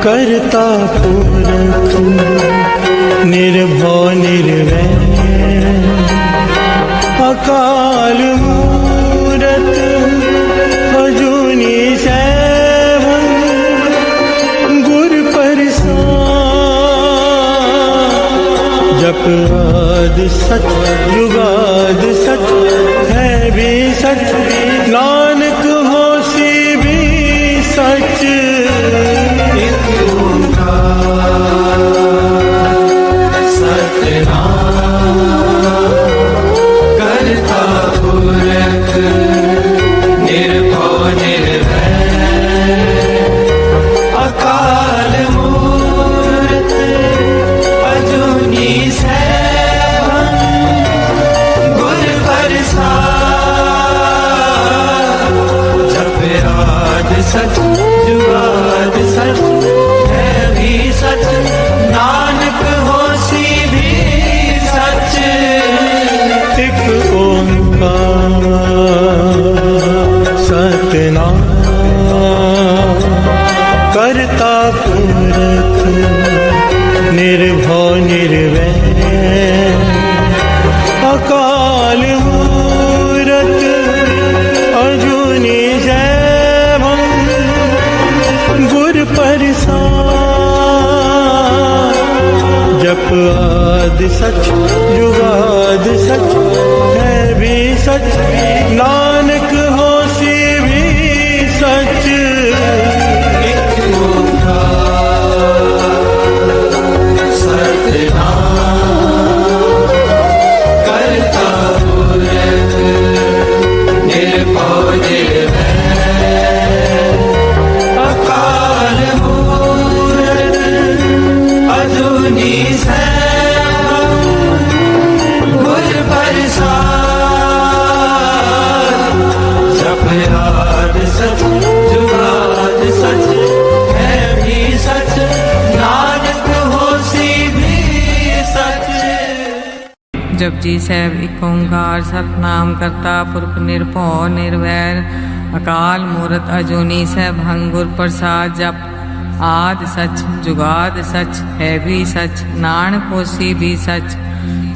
करता पुरख निर्भव निर्वैर अकाल मूरत अजूनी सैभं गुर प्रसाद। जप आदि सच जुगाद सच है भी सच, नानक होसी भी सच। सच जुगाद सच है भी सच, नानक होसी भी सच। एक ओंकार सतनाम करता पुरख निर्भव निर्वैर अकाल मूरत अजूनी गुर प्रसाद। जप आदि सच जुगाद सच है भी सच, नानक होसी भी सच। एक ओंकार सतनाम करता पुरख निर्भव निर्वैर अकाल मूरत अजूनी सैभं गुर प्रसाद। जप आदि सच जुगाद सच है भी सच, नानक होसी भी सच। जपजी ਸਾਹਿਬ ਏਕ ਓਂਕਾਰ ਸਤਿਨਾਮ ਕਰਤਾ ਪੁਰਖ ਨਿਰਭਉ ਨਿਰਵੈਰ ਅਕਾਲ ਮੂਰਤ ਅਜੂਨੀ ਸੈਭੰ ਗੁਰ ਪ੍ਰਸਾਦ। ਜਪ ਆਦ ਸਚ ਜੁਗਾਦ ਸਚ ਹੈ ਵੀ ਸਚ, ਨਾਨਕ ਹੋਸੀ ਵੀ ਸਚ।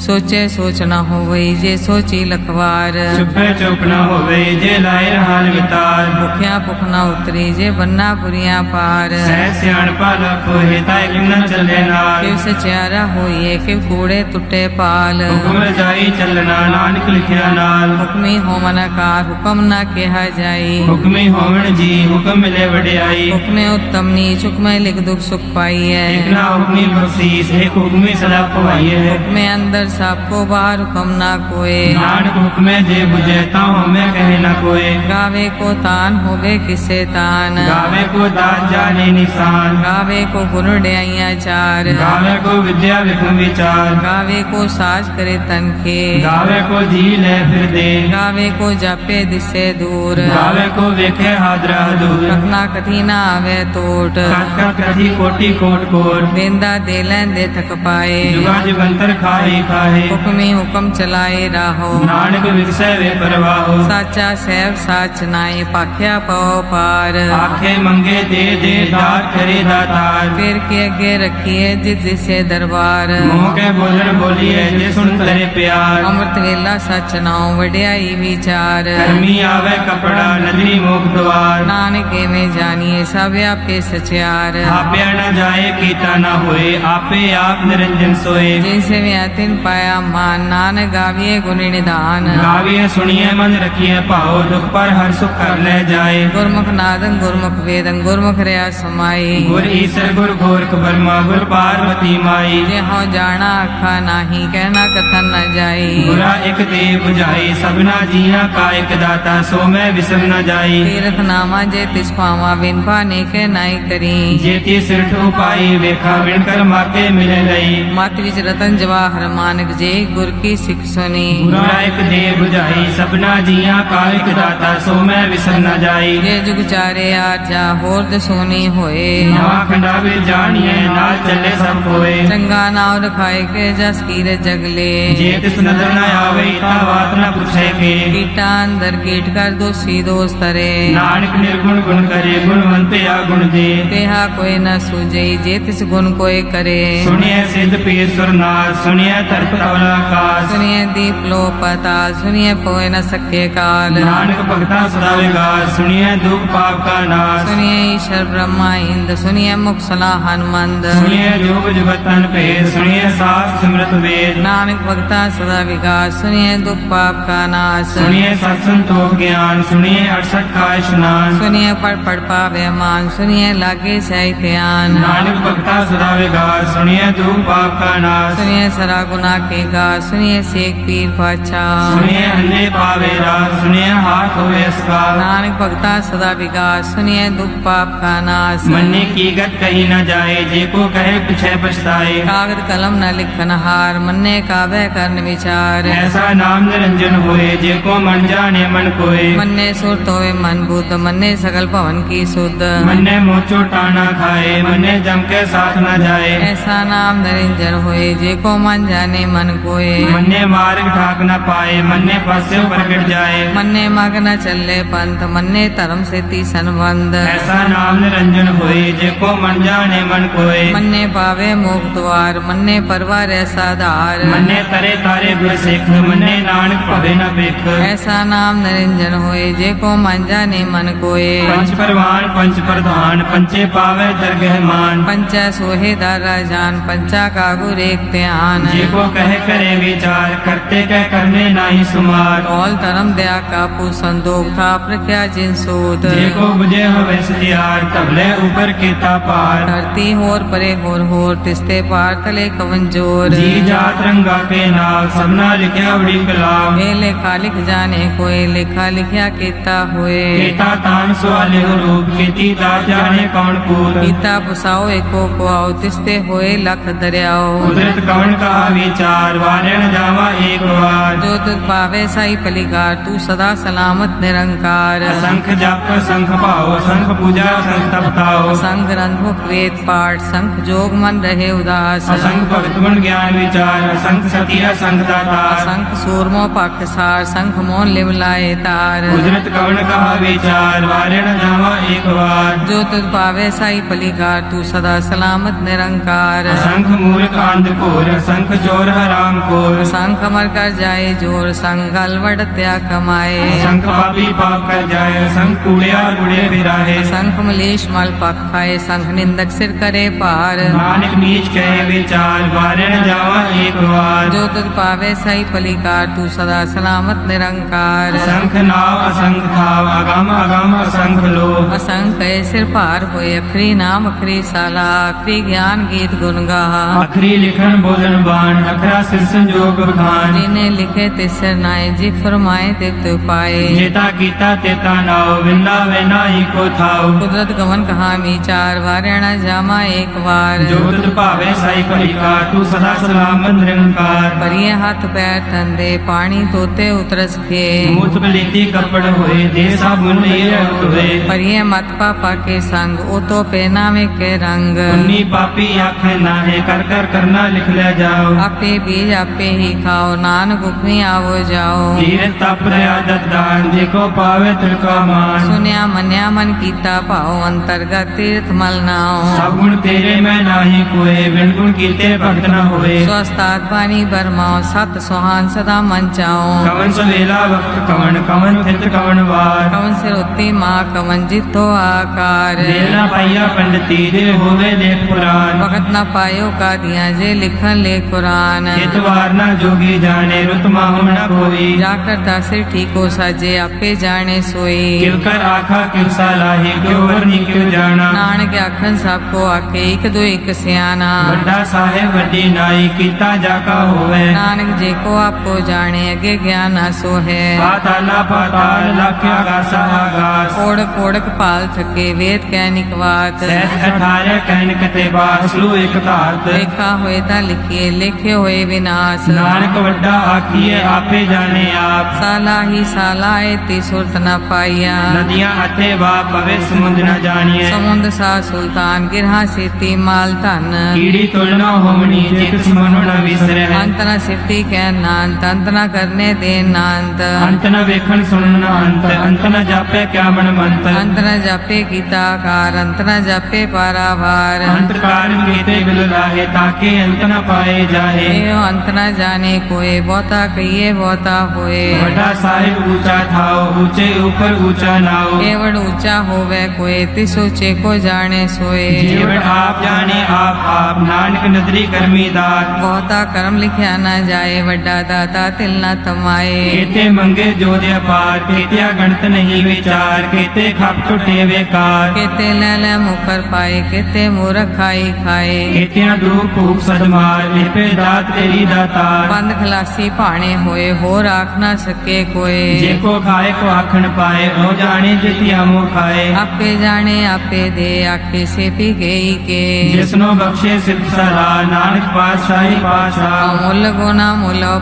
ਸੋਚੇ ਸੋਚ ਨਾ ਹੋਵੇ ਜੇ ਸੋਚੀ ਲਖਵਾਰ, ਚੁੱਪੇ ਚੁੱਪ ਨਾ ਹੋਵੇ ਜੇ ਲਾਏ ਰਹਾਨ ਵਿਤਾਰ। ਭੁਖਿਆ ਭੁਖ ਨਾ ਉਤਰੀ ਜੇ ਬੰਨਾ ਬੁਰੀਆਂ ਪਾਰ, ਸਹਿ ਸਿਆਣਪਾ ਲਖ ਹੋਏ ਤਾਂ ਇੱਕ ਨਾ ਚੱਲੇ ਨਾਲ। ਕਿਵ ਸਚਿਆਰਾ ਹੋਈਏ ਕਿਵ ਕੂੜੇ ਟੁੱਟੇ ਪਾਲ, ਹੁਕਮ ਰਜਾਈ ਚੱਲਣਾ ਨਾਨਕ ਲਿਖਿਆ ਨਾਲ। ਹੁਕਮੀ ਹੋਵਨ ਆਕਾਰ ਹੁਕਮ ਨਾ ਕਿਹਾ ਜਾਈ, ਹੁਕਮੀ ਹੋਵਣ ਜੀ ਹੁਕਮ ਮਿਲੇ ਵਡਿਆਈ। ਹੁਕਮੇ ਉੱਤਮ ਨੀਚ ਹੁਕਮੇ ਲਿਖ ਦੁਖ ਸੁਖ ਪਾਈਐ, ਇੱਕ ਨਾ ਹੁਕਮੀ ਬਖਸ਼ੀਸ ਇੱਕ ਹੁਕਮੀ ਸਦਾ ਪਵਾਈਏ। ਹੁਕਮੇ ਅੰਦਰ ਸਭ ਕੋ ਬਾਹਰ ਹੁਕਮ ਨਾ ਕੋਏ, ਨਾਨਕ ਹੁਕਮੇ ਜੇ ਬੁਝੇ ਤਾਂ ਹਉਮੈ ਕਹੇ ਨਾ ਕੋਏ। ਗਾਵੇ ਕੋ ਤਾਨ ਹੋਵੇ ਕਿਸੇ ਤਾਨ, ਗਾਵੇ ਕੋ ਦਾਤ ਜਾਣੇ ਨਿਸ਼ਾਨ। ਗਾਵੇ ਕੋ ਗੁਣ ਡਿਆਈਆਂ ਚਾਰ, ਗਾਵੇ ਕੋ ਵਿਦਿਆ ਵਿਖਮ ਵਿਚਾਰ। ਗਾਵੇ ਕੋ ਸਾਜ ਕਰੇ ਤਨ ਕੇ, ਗਾਵੇ ਕੋ ਜੀ ਲੈ ਫਿਰ ਦੇ। ਗਾਵੇ ਕੋ ਜਾਪੇ ਦਿਸੇ ਦੂਰ, ਗਾਵੇ ਕੋ ਵੇਖੇ ਹਾਦਰਾ ਦੂਰ। ਰਖਨਾ ਕਥੀ ਨਾ ਆਵੇ ਟੋਟ, ਕਥ ਕਥੀ ਕੋਟੀ ਕੋਟ ਕੋਟ। ਦੇਂਦਾ ਦੇ ਲੈਂਦੇ ਥਕ ਪਾਏ, ਜੁਗਾ ਜੁਗੰਤਰ ਖਾਹੀ ਖਾਹੇ। ਹੁਕਮੀ ਹੁਕਮ ਚਲਾਏ ਰਾਹੋ, ਨਾਨਕ ਵਿਗਸੈ ਵੇ ਪਰਵਾਹੋ। ਸਾਚਾ ਸਹਿਬ ਸਾਚ ਨਾਏ ਪਾਖਿਆ ਪਉ ਪਾਰ। ਆਖੇ ਮੰਗੇ ਦੇ ਦੇ ਦਾਤ ਕਰੇ ਦਾਤਾਰ। ਫਿਰ ਕੇ ਅੱਗੇ ਰੱਖੀਏ ਜਿਸ ਦਿਸੇ ਦਰਬਾਰ, ਮੋਹ ਕੇ ਬੋਲਣ ਬੋਲੀਏ ਜੇ ਸੁਣ ਤਰੇ ਪਿਆਰ। ਅੰਮ੍ਰਿਤ ਵੇਲਾ ਸਚ ਨਾਉ ਵਡਿਆਈ ਵਿਚਾਰ, ਕਰਮੀ ਆਵੇ ਕਪੜਾ ਨਦਰੀ ਮੁਖ ਦਵਾਰ। ਨਾਨਕ ਐਵੇਂ ਜਾਣੀਏ ਸਭ ਆਪੇ ਸਚਿਆਰ। ਆਪਿਆ ਨ ਜਾਏ ਕੀਤਾ ਨ ਹੋਏ, ਆਪੇ ਆਪ ਨਿਰੰਜਨ ਸੋਏ। ਜਿਨ ਸੇਵਿਆ ਤਿਨ ਪਾਇਆ ਮਾਨ, ਨਾਨਕ ਗਾਵੀਏ ਗੁਣ ਨਿਧਾਨ। ਗਾਵੀਏ ਸੁਣੀਏ ਮਨ ਰਖੀਏ ਭਾਉ, ਦੁਖ ਪਰ ਹਰ ਸੁਖ ਕਰ ਲੈ ਜਾਏ। ਗੁਰਮੁਖ ਨਾਦੰ ਗੁਰਮੁਖ ਵੇਦੰ ਗੁਰਮੁਖ ਰਿਆ ਸਮਾਈ, ਗੁਰ ਈਸਰ ਗੁਰ ਗੋਰਖ ਬਰਮਾ ਗੁਰ ਪਾਰਵਤੀ ਮਾਈ। ਜੇ ਹਉ ਜਾਣਾ ਆਖਾ ਨਾਹੀ ਕਹਿਣਾ ਕਥਨ ਨ ਜਾਈ। ਗੁਰਾ ਇਕ ਦੇ 부ਝਾਈ ਸਭਨਾ ਜੀਆਂ ਕਾ ਇਕ ਦਾਤਾ, ਸੋ ਮੈਂ ਵਿਸਰ ਨ ਜਾਈ। ਤੀਰਥ ਨਾਮਾ ਜੇ ਤਿਸ ਪਾਵਾ ਬਿਨ ਪਾਨੇ ਕੇ ਨਾਈ ਕਰੀ, ਜੇ ਤੀ ਸਿਰ ਠੋ ਪਾਈ ਵੇਖਾ ਵਿਣ ਕਰ ਮਾਕੇ ਮਿਲੇ ਲਈ। ਮਤ ਵਿੱਚ ਰਤਨ ਜਵਾਹਰ ਮਾਨਕ ਜੇ ਗੁਰ ਕੀ ਸਿੱਖ ਸੁਣੀ। ਗੁਰਾ ਇੱਕ ਦੇ 부ਝਾਈ ਸਭਨਾ ਜੀਆਂ ਕਾ ਇੱਕ ਦਾਤਾ ਸੋ ਮੈਂ ਵਿਸਰ ਨਾ ਜਾਈ। ਜੇ ਜੁਗ ਚਾਰੇ ਆਰਜਾ ਹੋਰ ਦਸੋਨੀ ਹੋਏ। ਨਵਾਂ ਖੰਡਾ ਵਿੱਚ ਜਾਣੀਏ ਨਾਲ ਚੱਲੇ ਸਭ ਕੋਏ। ਚੰਗਾ ਨਾਮ ਰਖਾਏ ਕੇ ਜਸ ਕੀਰੇ ਜਗਲੇ। ਜੇ ਤਿਸ ਨਦਰ ਨਾ ਆਵੇ ਤਾਂ ਬਾਤ ਨਾ ਪੁੱਛੇ ਕੇ। ਕੀਟਾ ਅੰਦਰ ਕੀਟ ਕਰ ਦੋਸੀ ਦੋਸ ਤਰੇ। ਨਾਨਕ ਨਿਰਗੁਣ ਗੁਣ ਕਰੇ ਗੁਣਵੰਤੇ ਆ ਗੁਣ ਦੇ। तेहा कोई न सूझई जे तिस गुण कोई करे। ਸੁਣਿਐ ਸਿੱਧ ਪੀਰ ਸੁਰਨਾਰ ਸੁਣਿਐ ਤਰਪ ਤਵਲ ਆਕਾਸ। सुनिए दीप लो पताल सुनिए पोए न सके काल। ਨਾਨਕ ਭਗਤਾ ਸਦਾ ਵਿਗਾਸ ਸੁਣਿਐ ਦੁਖ ਪਾਪ ਕਾ ਨਾਸ। सुनिए ईश्वर ब्रह्मा इंद सुनिए मुख सलाह हनुमंद। ਸੁਣਿਐ ਜੋਗ ਜੁਗਤਨ ਭੇਦ ਸੁਣਿਐ ਸਾਸ ਸਿਮਰਤ ਵੇਦ। नानक भगता सदा विकास सुनिए दुख पाप का नाश। ਸੁਣਿਐ ਸਤ ਸੰਤੋਖ ਗਿਆਨ ਸੁਣਿਐ 68 ਕਾ ਇਸ਼ਨਾਨ। सुनिए पढ़ पावे मान सुनिए लागे सही ध्यान। ਨਾਨਕ ਭਗਤਾ ਸਦਾ ਵਿਗਾਸ ਸੁਣਿਐ ਦੁਖ ਪਾਪ ਕਾ ਨਾਸ। सुनिए सरा गुना के गा सुनिए सेक पीर पाछा। ਸੁਣਿਐ ਅੰਨੇ ਪਾਵੇ ਰਾਸ ਸੁਣਿਐ ਹਾਥ ਹੋਵੇ ਅਸਕਾ। नानक भगता सदा विकास सुनिए दुख पाप का नाश। ਮੰਨੇ ਕੀ ਗਤ ਕਹੀ ਨਾ ਜਾਏ ਜੇ ਕੋ ਕਹੇ ਪਿਛੈ ਪਛਤਾਏ। कागद कलम न लिखन हार मन्ने काबे करन विचार। ਐਸਾ ਨਾਮ ਨਿਰੰਜਨ ਹੋਏ ਜੇ ਕੋ ਮਨ ਜਾਣੇ ਮਨ ਕੋਏ। मन्ने सुरत होवे मन भूत मन्ने सकल भवन की सुध। ਮੰਨੇ ਮੋਚੋ ਟਾਣਾ ਖਾਏ ਮੰਨੇ ਜਮ ਕੇ ਸਾਥ ਨਾ ਜਾਏ। ऐसा नाम निरंजन होए जे को मन जाने मन कोए। ਮੰਨੇ ਮਾਰਗ ਠਾਕ ਨਾ ਪਾਏ ਮੰਨੇ ਪਾਸੇ ਪ੍ਰਗਟ ਜਾਏ। मन्ने मग न चले पंथ मन्ने धर्म से ती संबंध। ਐਸਾ ਨਾਮ ਨਿਰੰਜन ਹੋਏ ਜੇ ਕੋ ਮਨ ਜਾਣੇ ਮਨ ਕੋਏ। मन्ने पावे मोख द्वार मन्ने परवार ऐसा धार। ਮੰਨੇ ਤਰੇ ਤਾਰੇ ਗੁਰ ਸਿੱਖ ਮੰਨੇ ਨਾਨਕ ਭਵੇ ਨਾ ਬਿਖ। ऐसा नाम निरंजन होए जे को मन जाने मन कोए। ਪੰਚ ਪਰਵਾਨ ਪੰਚ ਪ੍ਰਧਾਨ ਪੰਚੇ ਪਾਵੇ ਦਰਗਹਿ ਮਾਨ। पंचा सोहे दारा जान पंचा का गुर एक ध्यान। ਜੇ ਕੋ ਕਹੇ ਕਰੇ ਵਿਚਾਰ ਕਰਤੇ ਕਹਿ ਕਰਨੇ ਨਾਹੀ ਸੁਮਾਰ। कौल धर्म दया का संदोख था प्रख्या जिन सूत। ਜੇ ਕੋ ਬੁਝੇ ਹੋਵੇ ਸਤਿਆਰ ਤਬਲੇ ਉਪਰ ਕੀਤਾ ਪਾਰ। धरती होर परे होर तिस्ते पार तले कवन जोर। ਜੀ ਜਾਤ ਰੰਗਾ ਕੇ ਨਾਲ ਸਭਨਾ ਲਿਖਿਆ ਬੜੀ ਕਲਾਮ। ए लेखा लिख जाने कोई लेखा लिखिया केता होए। ਕੀਤਾ ਤਾਨ ਸਵਾਲੇ ਰੂਪ ਕੀਤੀ ਤਾ ਜਾਣੇ ਕੌਣ ਕੂਤ। पीता पुसाओ एको को आओ तिस्ते होए लख दरियाओ। ਕੁਦਰਤ ਕਵਣ ਕਹਾ ਵਿਚਾਰ ਵਾਰਣ ਜਾਵਾ ਏਕ ਵਾਰ। जो तुझ पावे साई पलिकार तू सदा सलामत निरंकार। असंख जप असंख भाव असंख पूजा असंख तपताओ। संग ग्रंथ मुख वेद पाठ संख जोग मन रहे उदास। असंख भगत गुण ज्ञान विचार असंख सती असंख दातार। संख सूरमो पाकसार संख मोन लिव लाए तार। कुदरत कवण कहा विचार वारण जावा एक बार। जो तुझ पावे साई पलिकार तू सदा सलामत निरंकार। असंख मूर्ख अंधकोर असंख चोर हराम कोर। संख अमर कर जाए जोर संग अलवड़ त्याग कमाए। असंख पापी पाप कर जाए असंख कूड़िया गुड़े फिराहे। संख मलेश मल पक खाए संख निंदक सिर करे पार। नानक नीच कहे विचार वारण जावा एक बार। जो तुझ पावे साई पलिकार तू सदा सलामत निरंकार। असंख नाव असंख थाव अगम अगम असंख लो। असंख है सिर पार होए अखरी नाम अखरी साला अखरी ज्ञान गीत गुण गाहा। अखरी लिखन बोलन बाण अखरा सिर संजोग बखान। जिन्हें लिखे तिसर नाय जी फरमाए तित पाए। जेता कीता तेता नाव विंदा वे नाही को थाव। कुदरत गमन कहा विचार वारणा जामा एक बार। जो तुझ भावे साई पलिकार तू सदा सलामत निरंकार। परिये हाथ पैर तंदे पानी तोते उतरस खे। मूत बलेती कपड़ होए दे साबुन नीर होए। परिये मत पापा के संग ओ तो पहनावे के रंग। उन्नी पापी आँख नाहे कर कर करना लिख ले जाओ। आपे बीज आपे ही खाओ नानक उपमी आवो जाओ। धीर तप आदत दान देखो पावे तिलका मान। सुनिया मन्या मन कीता पाओ अंतर्गत तीर्थ मल नाओ। सब गुण तेरे में नाही कोए बिन गुण कीते भक्त न होए। स्वस्थात पानी बरमाओ सत सुहान सदा मन चाओ। कवन सवेला वक्त कवन कवन थित कवन वार। कवन सिर उत्ती माँ कवन जितो आकार। देर न पाइया पंडिती दे होवे लेख पुराण। वक्त न पायो का दिया जे लिखन ले कुरान। हितवार न जोगी जाने रुत माहु न कोई। जाकर दासिर ठीको साजे आपे जाने सोई। किव कर आखा किव सालाही क्यों वरनी क्यों जाना। नानक आखन सबको आके एक दो एक सियाना। बड़ा साहेब वड्डी नाई कीता जाका होवे। नानक जे को आपको जाने अगे ज्ञान आसो है। पाताला पाताल लख्या आगासा आगास। कोड़क कोड़क पाल थके वेद कैनिक वात। सहस 18 कहन कते बासलू एक तात। लेखा होए ता लिखिए ਵੇਖੇ ਹੋਏ ਵਿਨਾਸ਼ ਨਾਨਕ ਵੱਡਾ ਆਖੀਏ ਆਪੇ ਜਾਣੇ ਆਪ ਸਾਲਾ ਹੀ ਸਾਲਾ ਏਤੀ ਸੁਰਤ ਨ ਪਾਈਆ ਨਦੀਆਂ ਅਤੇ ਵਾ ਪਵੇ ਸਮੁੰਦ ਨ ਜਾਣੀਏ ਸਮੁੰਦ ਸਾ ਸੁਲਤਾਨ ਗਿਰਹਾ ਸੇਤੀ ਮਾਲ ਧਨ ਕੀੜੀ ਤੁਲਨਾ ਹੋਵਣੀ ਜੇ ਕਿਸ ਮਨੁ ਨ ਵਿਸਰੈ ਅੰਤ ਨ ਸਿਫਤੀ ਕਹਿ ਨਾਨਤ ਅੰਤ ਨ ਕਰਨੇ ਦੇ ਨਾਨਤ ਅੰਤ ਨ ਵੇਖਣ ਸੁਣਨ ਅੰਤ ਨ ਜਾਪੇ ਕਿਆ ਮਨਮੰਤ ਅੰਤ ਨ ਜਾਪੇ ਕੀਤਾ ਕਾਰ ਅੰਤ ਨ ਜਾਪੇ ਪਾਰਾਵਾਰ ਅੰਤ ਕਾਰਨ ਕੀਤੇ ਬਿਲ ਲਾਹੇ ਤਾਕੇ ਅੰਤ ਨ ਪਾਏ ਜਾਹੇ ਏਉ ਅੰਤ ਨ ਜਾਣੇ ਕੋਏ ਬਹੁਤਾ ਕਹੀਏ ਬਹੁਤਾ ਹੋਏ ਵੱਡਾ ਸਾਹਿਬ ਊਚਾ ਥਾਓ ਊਚੇ ਉਪਰ ਊਚਾ ਨਾਓ ਏਵੜ ਉੱਚਾ ਹੋਵੇ ਕੋਏ ਤਿਸ ਉੱਚੇ ਕੋ ਜਾਣੇ ਸੋਏ ਜੀਵਨ ਆਪ ਜਾਣੇ ਆਪ ਨਾਨਕ ਨਦਰੀ ਕਰਮੀ ਦਾਤ ਬਹੁਤਾ ਕਰਮ ਲਿਖਿਆ ਨਾ ਜਾਏ ਵੱਡਾ ਦਾਤਾ ਤਿਲ ਨਾ ਤਮਾਏ ਕੀਤੇ ਮੰਗੇ ਜੋਧ ਅਪਾਰ ਕੀਤਿਆ ਗਣਤ ਨਹੀਂ ਵਿਚਾਰ ਕੀਤੇ ਖਪ ਟੁੱਟੇ ਵੇਕਾਰ केते ले ले मुकर पाए केते मूर्ख खाई खाए ਕੀਤਿਆਂ ਦੂਖ ਭੂਖ ਸਦਮਾਰ ਲਿਪੇ ਦਾਤ ਤੇਰੀ ਦਾਤਾਰ बंद खलासी भाणे होए हो राख ना सके कोए ਜੇ ਕੋ ਖਾਏ ਕੋ ਆਖਣ ਪਾਏ ਉਹ ਜਾਣੇ ਜਿਤਿਆ ਮੋ ਖਾਏ आपे जाने आपे दे आखे से पी गई के ਜਿਸਨੋ ਬਖਸ਼ੇ ਸਿਫਤ ਸਲਾ ਨਾਨਕ ਪਾਤਸ਼ਾਹੀ ਪਾਤਸ਼ਾਹ मुल गुना मुलो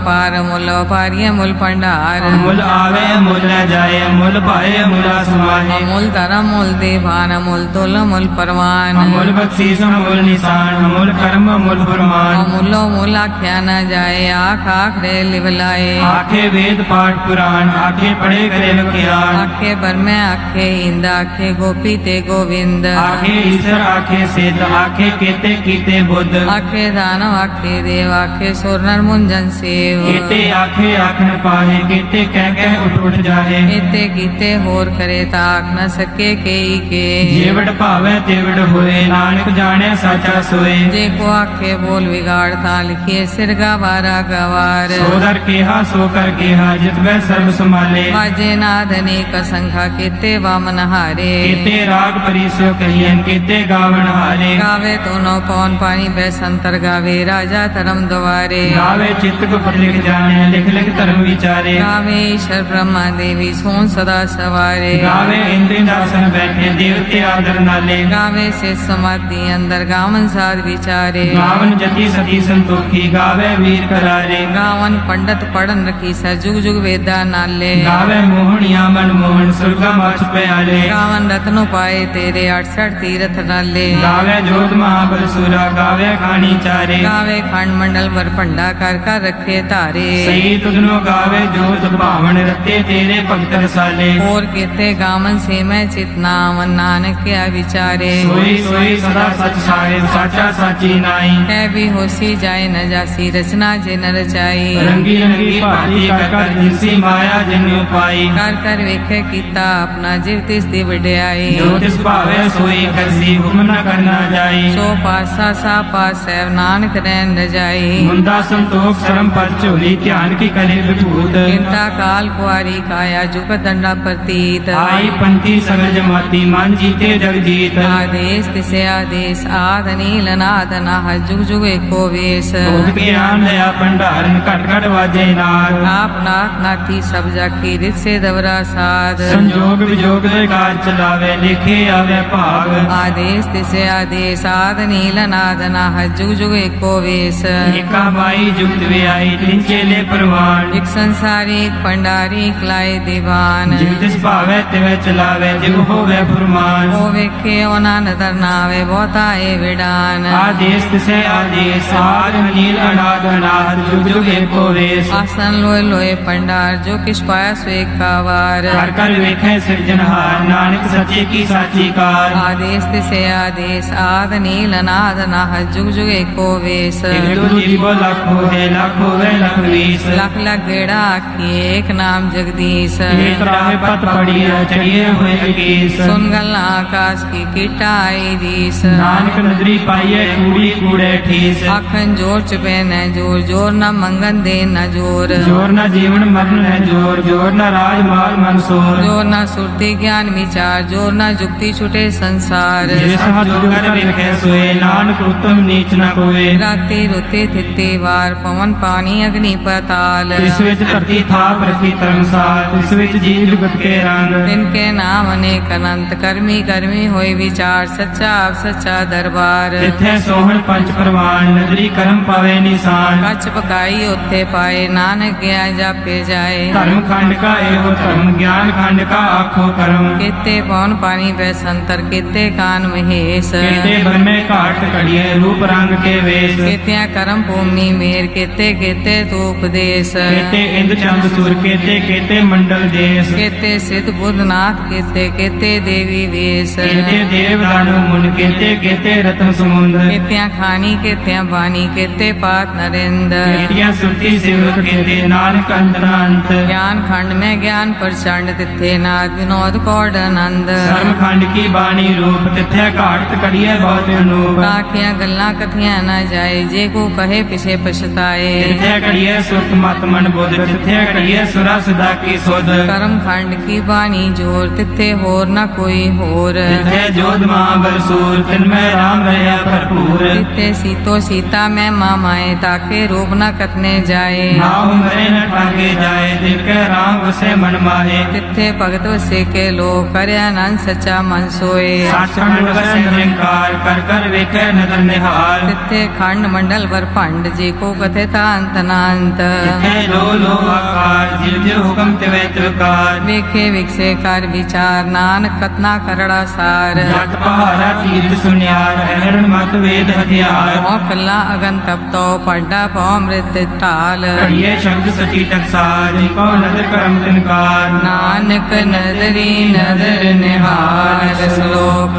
पारिये मुल भंडार ਮੁੱਲ ਆਵੇ ਮੁੱਲ ਲੈ ਜਾਏ ਮੁੱਲ ਭਾਏ ਮੁਲਾ ਸਮਾਏ अमूल धर्म मूल देवान अमूल तुल अमूल परवान ਅਮੁੱਲ ਬਖਸ਼ੀਸ ਅਮੁੱਲ ਨਿਸ਼ਾਨ ਅਮੁੱਲ ਕਰਮ ਅਮੁੱਲ ਫਰਮਾਨ अमूलो मूल आख्या न जाए आख आख रे लिवलाए ਆਖੇ ਵੇਦ ਪਾਠ ਪੁਰਾਣ ਆਖੇ ਪੜੇ ਕਰੇ ਵਿਖਿਆਨ आखे बरमे आखे इंद आखे गोपी ते गोविंद ਆਖੇ ਈਸ਼ਰ ਆਖੇ ਸਿੱਧ ਆਖੇ ਕੀਤੇ ਕੀਤੇ ਬੁੱਧ आखे दानव आखे देव आखे सुर नर मुंजन सेव ਕੀਤੇ ਆਖੇ ਆਖਣ ਪਾਹੇ ਕੀਤੇ ਕਹਿ ਕਹਿ ਉੱਠ ਜਾਹੇ एते कीते होर करे ताक न सके केई के ਜੇਵੜ ਭਾਵੈ ਤੇਵੜ ਹੋਏ ਨਾਨਕ ਜਾਣੈ ਸਾਚਾ ਸੋਏ जे को आखे बोल बिगाड़ ता लिखिए सिरगा बारा गवार ਸੋ ਦਰ ਕਿਹਾ ਸੋ ਕਰ ਕਿਹਾ ਜਿਤ ਬੈ ਸਰਬ ਸੰਭਾਲੇ बाजे नाद अनेक संखा केते वामन हारे ਕੀਤੇ ਰਾਗ ਪਰਿਸੋ ਕਹੀਐਨ ਕੀਤੇ ਗਾਵਣ ਹਾਰੇ गावे दोनों पौन पानी बैसंतर गावे राजा धर्म द्वारे ਗਾਵੇ ਚਿत्त ਗੁਪਤ ਲਿਖ ਜਾਣੈ ਲਿਖ ਲਿਖ ਧਰਮ ਵਿਚਾਰੇ गावे ईश्वर ब्रह्मा देवी सोन सदा सवारे ਗਾਵੇ ਇੰਦਰੀ ਦਾਸਨ ਬੈਠੇ ਦੇਵਤੇ ਆਦਰ ਨਾਲੇ गावे से समाधि अंदर गावन साध विचारे ਗਾਵਨ ਜਤੀ ਸਤੀ ਸੰਤੋਖੀ ਗਾਵੇ ਵੀਰ ਕਰਾਰੇ गावन पंडित पढ़न रखी सा जुग जुग वेदा नाले ਗਾਵੇ ਮੋਹਣੀਆਂ ਮਨ ਮੋਹਨ ਸੁਰਗਾ ਮਛ ਪਿਆਲੇ गावन रत्नो पाए तेरे 68 तीरथ नाले ਗਾਵੇ ਜੋਤ ਮਹਾਬਲ ਸੂਰਾ ਗਾਵੇ ਖਾਣੀ ਚਾਰੇ गावे खंड मंडल वर भंडा कर रखे तारे ਸਹੀ ਤੁਧਨੋ ਗਾਵੇ ਜੋਤ ਭਾਵਨ ਰਤੇ ਤੇਰੇ ਭਗਤ ਰਸਾਲੇ और केते गावन से मैं चितनावन नानक क्या विचारे ਸੋਈ ਸੋਈ ਸਦਾ ਸਚ ਸਾਹਿਬ ਸਾਚਾ ਸਾਚੀ ਨਾਈ है भी होसी जाए न जासी रचना जे न रचाई ਰੰਗੀ ਰੰਗੀ ਭਾਤੀ ਕਰ ਕਰ ਜਿਨਸੀ ਮਾਇਆ ਜਿਨਿ ਉਪਾਈ कर वेखे कीता अपना जीव तिस दी वड्याई ਜੋ ਤਿਸ ਭਾਵੇ ਸੋਈ ਕਰਸੀ ਹੁਕਮ ਨ ਕਰਨਾ ਜਾਈ सो पासा सा पास है नानक रैन न जाई ਮੁੰਦਾ ਸੰਤੋਖ ਸ਼ਰਮ ਪਰ ਝੋਲੀ ਧਿਆਨ ਕੀ ਕਰੇ ਵਿਭੂਤ चिंता काल कुआरी काया जुग दंडा प्रतीत ਆਈ ਪੰਥੀ ਸਗਲ ਜਮਾਤੀ ਮਨ ਜੀਤੇ ਜਗ ਜੀਤ आदेश तिसे आदेश आद नील नाद नाह जुग जुग एको वेश ਭੋਗ ਗਿਆਨ ਲਿਆ ਭੰਡਾਰਨ ਘਟ ਘਟ ਵਾਜੇ ਨਾਦ आप नाथ नाथी सब जाकी रित से दवरा साध ਸੰਜੋਗ ਵਿਜੋਗ ਦੇ ਕਾਜ ਚਲਾਵੇ ਲਿਖੇ ਆਵੇ ਭਾਗ आदेश तिसे आदेश आद नील नाद नाह जुग जुग एको वेश ਏਕਾ ਮਾਈ ਜੁਗਤ ਵਿਆਈ ਤਿਨ ਚੇਲੇ ਪ੍ਰਵਾਨ एक संसारी एक पंडारी एक लाए दीवान ਜਿਵ ਤਿਸ ਭਾਵੇ ਤਿਵੇਂ ਚਲਾਵੇ ਜਿਵ ਹੋਵੇ ਫੁਰਮਾਨ ओ वेखे ओना नदर नावे बहुता ए विडान ਆਦੇਸ ਤਿਸੇ ਆਦੇਸ ਆਦ ਨੀਲ ਅਨਾਦ ਅਨਾਦ ਜੁਗ ਜੁਗ ਏਕੋ ਵੇਸ आसन लोए लोए पंडार जो किस पाया सो एक कावार ਕਰ ਕਰ ਵੇਖੇ ਸਿਰਜਨਹਾਰ ਨਾਨਕ ਸੱਚੇ ਕੀ ਸਾਚੀ ਕਾਰ आदेश तिसे आदेश आद नील नाद नाह जुग जुग एको वेश ਇੱਕ ਦੂ ਜੀਵੋ ਲੱਖ ਹੋਏ ਲੱਖ ਹੋਵੇ ਲੱਖ ਵੀਸ लख लख गेड़ा आखी एक नाम जगदीश ਏਕ ਰਾਹੇ ਪਤ ਪੜੀਐ ਚੜੀਏ ਹੋਏ ਅਕੀਸ सुन गल्ला आकाश की कीटा आई दीस ਨਾਨਕ ਨਦਰੀ ਪਾਈਏ ਕੂੜੀ ਕੂੜੇ ਠੀਸ आखन जोर चुपे न जोर जोर न मंगन दे न जोर ਜੋਰ ਨਾ ਜੀਵਨ ਮਰਨ ਹੈ ਜੋਰ ਜੋਰ ਨਾ ਰਾਜ ਮਾਲ ਮਨਸੂਰ जोर न सुरती ज्ञान विचार जोर न जुक्ति छुटे संसार ਜਿਸ ਹੱਥ ਕਰ ਵੇਖੇ ਸੋਏ ਨਾਨਕ ਉਤਮ ਨੀਚ ਨਾ ਕੋਏ राति रुते थिते वार पवन पानी अग्नि पताल ਇਸ ਵਿੱਚ ਧਰਤੀ ਥਾਪ ਰਖੀ ਧਰਮਸਾਲ ਤਿਸ ਵਿੱਚ ਜੀ ਜੁਗਤ ਕੇ ਰੰਗ तिनके नाम अनेक अनंत कर्मी कर्मी होए विचार सच्चा आप सच्चा दरबार ਤਿੱਥੈ ਸੋਹਣ ਪੰਜ ਪ੍ਰਵਾਨ ਨਦਰੀ ਕਰਮ ਪਾਵੇ ਨਿਸ਼ਾਨ कछ पकाई उत्थे पाए नानक गया जापे जाए ਧਰਮ ਖੰਡ ਕਾ ਇਹੋ ਧਰਮ ਗਿਆਨ ਖੰਡ ਕਾ ਆਖੋ ਕਰਮ केते पौन पानी बैसंतर केते कान महेश केते ब्रह्मे घाट कड़िए रूप रंग के वेश केत्या कर्म भूमि मेर केते केते तू उपदेश केते इंद चंद सुर केते केते मंडल देश केते सिद्ध बुद्धनाथ केते केते देवी वेश केते देव दानव मुन केते केते रत्न समुंद केत्या खानी केत्या बानी केते पात नरेंद केतिया सुरती सिवक केते नानक अंतरांत ज्ञान खंड में ज्ञान प्रचंड तिथे नाद विनोद कौड आनंद धर्म खंड की बाणी रूप तिथे घाट कड़िए बहुत अनूप काखियां गल्ला कथियां न जाए जे को कहे पिछे पछताए तिथे कड़िए सुरत मत मन बुध तिथे कड़िए सुरा सदा की सुध कर्म खंड की बानी जोर तिथे होर न कोई होर तिथे जोध महाबल सूर तिनमें राम रहा भरपूर तिथे सीतो सीता में मामाए ताके रूप न कतने जाए नाव मरे न ठाके जाए दिल के राम वसे मन माहे तिथे भगत वसे के लोग करे आनंद सच्चा मन सोए साक्षात वसे निरंकार कर कर वेखे नदर निहार तिथे खंड मंडल वर पंड जी को कथे था अंत नांत तिथे लो आकार जिव जिव हुकम तिवे त्रिकार वेखे विकसे कर विचार नानक कतना करड़ा सार जट पहाड़ा तीर्थ सुनियार हरण मत वेद हथियार मोह कल्ला अगन तप तो पड्डा पौ मृत टाल कड़िए शब्द सची टकसार जिको नदर करम तिनकार नानक नदरी नदर निहार श्लोक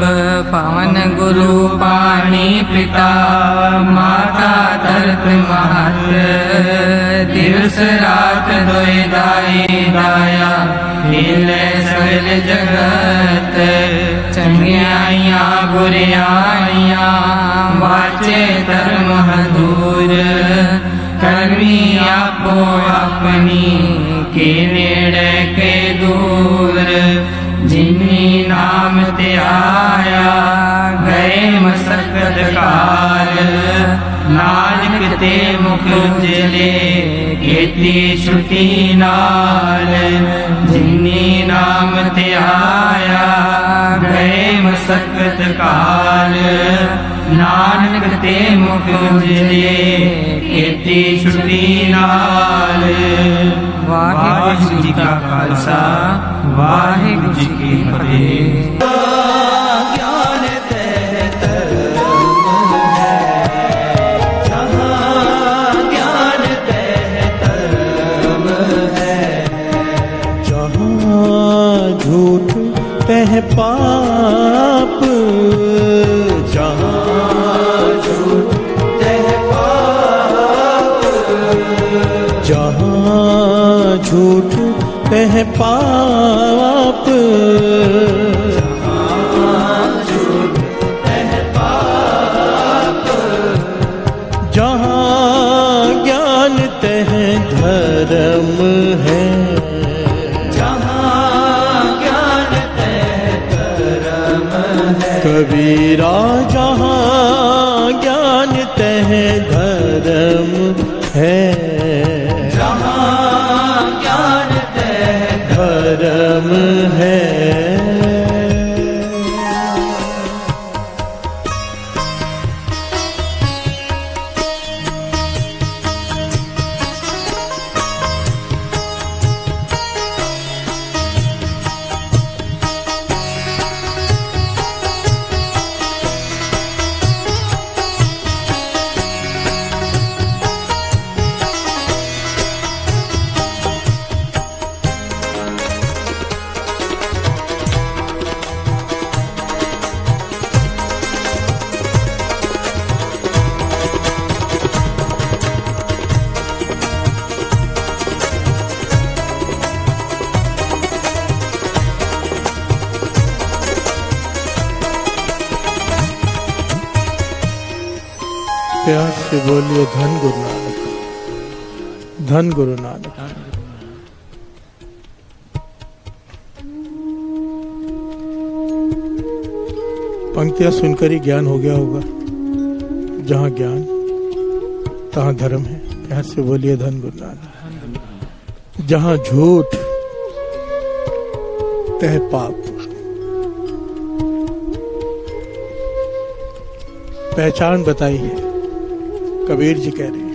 पवन गुरु पाणी पिता माता तरत महत दिवस रात दोय दाई दाया हिले सगल जगत चंगियाइया बुरियाइया वाचे धर्म दूर कर्मी आपो अपनी के नेड़े के दूर जिन्नी नाम ते आया गए मसकत काल नानक ते मुख उजले केती छुटी नाल जिन्नी नाम ते आया गए मसकत काल नानक ते मुख उजले केती छुटी नाल वाहिगुरु जी का खालसा वाहिगुरु जी की फतेह। झूठ तह पाप जहाँ झूठ तह पाप जहाँ झूठ तह पाप जहाँ ज्ञान तह धर्म है कबीरा जहाँ ज्ञान तह धर्म है जहाँ ज्ञान तह धर्म है प्यार से बोलिए धन गुरु नानक, धन गुरु नानक। पंक्तियां सुनकर ही ज्ञान हो गया होगा। जहाँ ज्ञान तहाँ धर्म है। प्यार से बोलिए धन गुरु नानक। जहां झूठ तह पाप। पहचान बताई है, कबीर जी कह रहे हैं।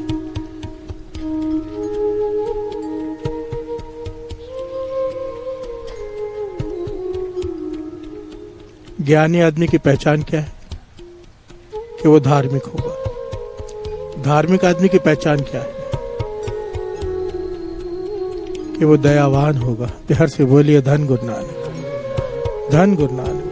ज्ञानी आदमी की पहचान क्या है? कि वो धार्मिक होगा। धार्मिक आदमी की पहचान क्या है? कि वो दयावान होगा। प्यार से बोलिए धन गुरु नानक, धन गुरु नानक।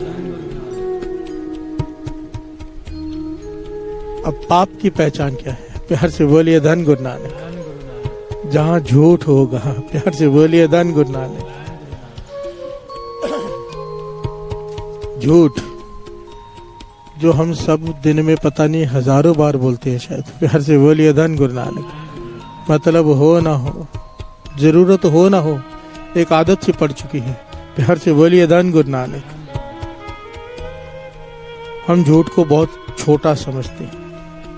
अब पाप की पहचान क्या है? प्यार से बोलिए धन गुरु नानक। जहां झूठ होगा, प्यार से बोलिए धन गुरु नानक। झूठ जो हम सब दिन में पता नहीं हजारों बार बोलते हैं शायद। प्यार से बोलिए धन गुरु नानक। मतलब हो ना हो, जरूरत हो ना हो, एक आदत सी पड़ चुकी है। प्यार से बोलिए धन गुरु नानक। हम झूठ को बहुत छोटा समझते हैं,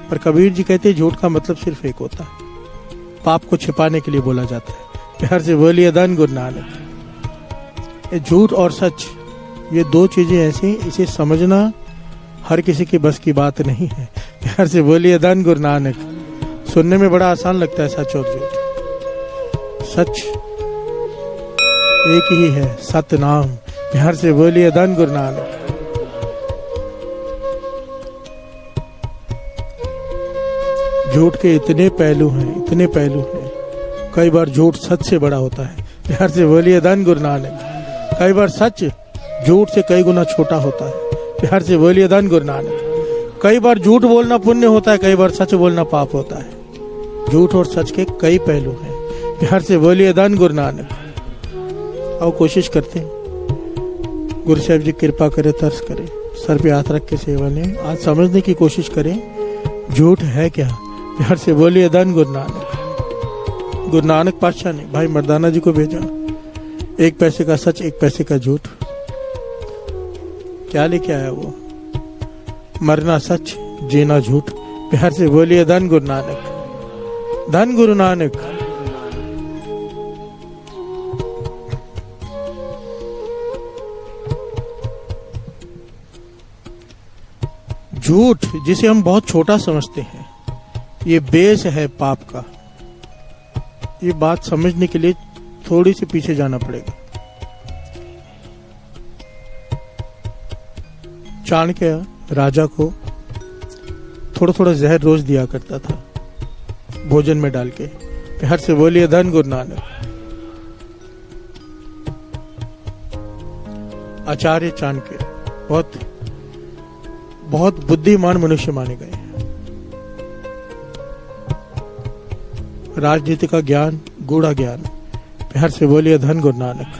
पर कबीर जी कहते हैं झूठ का मतलब सिर्फ एक होता है, पाप को छिपाने के लिए बोला जाता है। प्यार से बोलिए धन गुरु नानक। झूठ और सच ये दो चीजें ऐसी, इसे समझना हर किसी की बस की बात नहीं है। प्यार से बोलिए धन गुरु नानक। सुनने में बड़ा आसान लगता है सच और झूठ। सच एक ही है, सत नाम। प्यार से बोलिए धन गुरु नानक। झूठ के इतने पहलू हैं, इतने पहलू हैं। कई बार झूठ सच से बड़ा होता है। प्यार से बोलिए धन गुरु नानक। कई बार सच झूठ से कई गुना छोटा होता है। प्यार से बोलिए धन गुरु नानक। कई बार झूठ बोलना पुण्य होता है, कई बार सच बोलना पाप होता है। झूठ और सच के कई पहलू हैं। प्यार से बोलिए धन गुरु नानक। आओ कोशिश करते हैं, गुरु साहब जी कृपा करे, तरस करे, सर पे हाथ रख के सेवा लें। आज समझने की कोशिश करें झूठ है क्या। प्यार से बोलिए धन गुरु नानक। गुरु नानक पातशाह ने भाई मर्दाना जी को भेजा, 1 पैसे का सच, 1 पैसे का झूठ। क्या लेके आया वो? मरना सच, जीना झूठ। प्यार से बोलिए धन गुरु नानक, धन गुरु नानक। झूठ जिसे हम बहुत छोटा समझते हैं, ये बेस है पाप का। ये बात समझने के लिए थोड़ी सी पीछे जाना पड़ेगा। चाणक्य राजा को थोड़ा थोड़ा जहर रोज दिया करता था भोजन में डाल के। प्यार से बोलिए धन गुरु नानक। आचार्य चाणक्य बहुत बुद्धिमान मनुष्य माने गए। राजनीति का ज्ञान, गूढ़ा ज्ञान। प्यार से बोलिए धन गुरु नानक।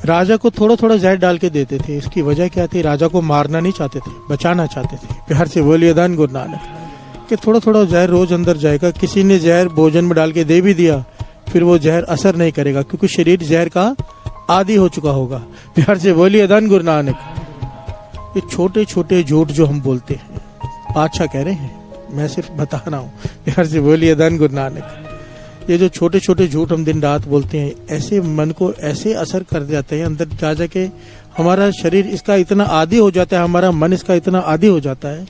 राजा को थोड़ा थोड़ा जहर डाल के देते थे। इसकी वजह क्या थी? राजा को मारना नहीं चाहते थे, बचाना चाहते थे। प्यार से बोलिए धन गुरु नानक। कि थोड़ा थोड़ा जहर रोज अंदर जाएगा। किसी ने जहर भोजन में डाल के दे भी दिया, फिर वो जहर असर नहीं करेगा, क्योंकि शरीर जहर का आदी हो चुका होगा। प्यार से बोलिए धन गुरु नानक। ये छोटे छोटे झूठ जो हम बोलते हैं, बादशाह कह रहे हैं, मैं सिर्फ बता रहा हूँ। प्यार से बोलिए धन गुरु नानक। ये जो छोटे छोटे झूठ हम दिन रात बोलते हैं, ऐसे मन को ऐसे असर कर जाते हैं अंदर जा जाके। हमारा शरीर इसका इतना आदी हो जाता है, हमारा मन इसका इतना आदी हो जाता है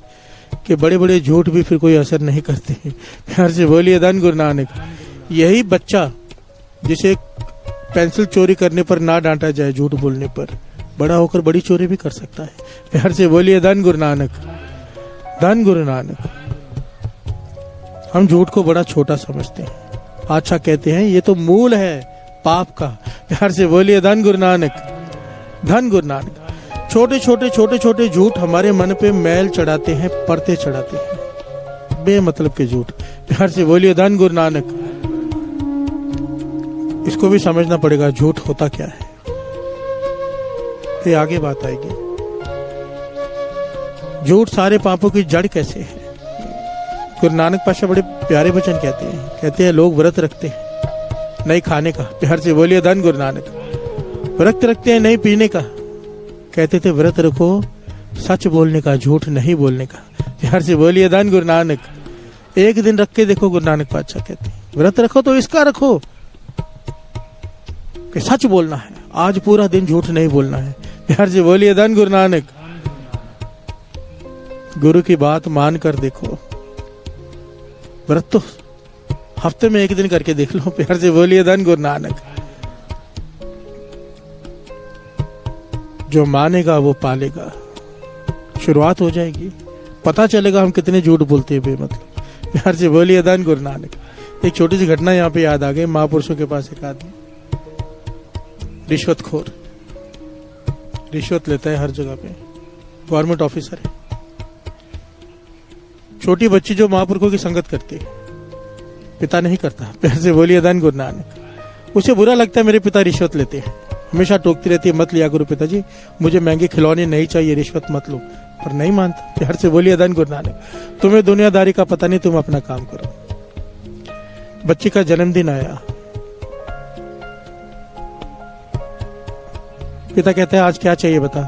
कि बड़े बड़े झूठ भी फिर कोई असर नहीं करते। प्यार से बोलिए धन गुरु नानक। यही बच्चा जिसे पेंसिल चोरी करने पर ना डांटा जाए, झूठ बोलने पर, बड़ा होकर बड़ी चोरी भी कर सकता है। प्यार से बोलिए धन गुरु नानक, धन गुरु नानक। हम झूठ को बड़ा छोटा समझते हैं। अच्छा कहते हैं ये तो मूल है पाप का। प्यार से बोलिए धन गुरु नानक, धन गुरु नानक। छोटे छोटे झूठ हमारे मन पे मैल चढ़ाते हैं, परते चढ़ाते हैं, बेमतलब के झूठ। प्यार से बोलिए धन गुरु नानक। इसको भी समझना पड़ेगा झूठ होता क्या है, ये आगे बात आएगी। झूठ सारे पापों की जड़ कैसे है? गुरु नानक पातशाह बड़े प्यारे वचन कहते हैं लोग व्रत रखते हैं नहीं खाने का। प्यार से बोलिए धन गुरु नानक। व्रत रखते हैं नहीं पीने का। कहते थे व्रत रखो सच बोलने का, झूठ नहीं बोलने का। प्यार से बोलिए धन गुरु नानक। एक दिन रख के देखो, गुरु नानक पातशाह कहते हैं व्रत रखो तो इसका रखो कि सच बोलना है, आज पूरा दिन झूठ नहीं बोलना है। प्यार से बोलिए धन गुरु नानक। गुरु की बात मान कर देखो, व्रत तो हफ्ते में एक दिन करके देख लो। प्यार से बोलिए धन गुरु नानक। जो मानेगा वो पालेगा। शुरुआत हो जाएगी, पता चलेगा हम कितने झूठ बोलते हैं बेमतलब। प्यार से बोलिए धन गुरु नानक। एक छोटी सी घटना यहाँ पे याद आ गई। महापुरुषों के पास एक आदमी रिश्वतखोर, रिश्वत लेता है हर जगह पे, गवर्नमेंट ऑफिसर है। छोटी बच्ची जो महापुरुषों की संगत करती है, पिता नहीं करता। प्यार से बोलिए धन गुरु नानक। उसे बुरा लगता है मेरे पिता रिश्वत लेते हैं, हमेशा टोकती रहती है, मत लिया गुरु पिताजी, मुझे महंगे खिलौने नहीं चाहिए, रिश्वत मत लो। पर नहीं मानता। प्यार से बोलिए धन गुरु नानक। तुम्हें दुनियादारी का पता नहीं, तुम अपना काम करो। बच्ची का जन्मदिन आया, पिता कहता है आज क्या चाहिए बता।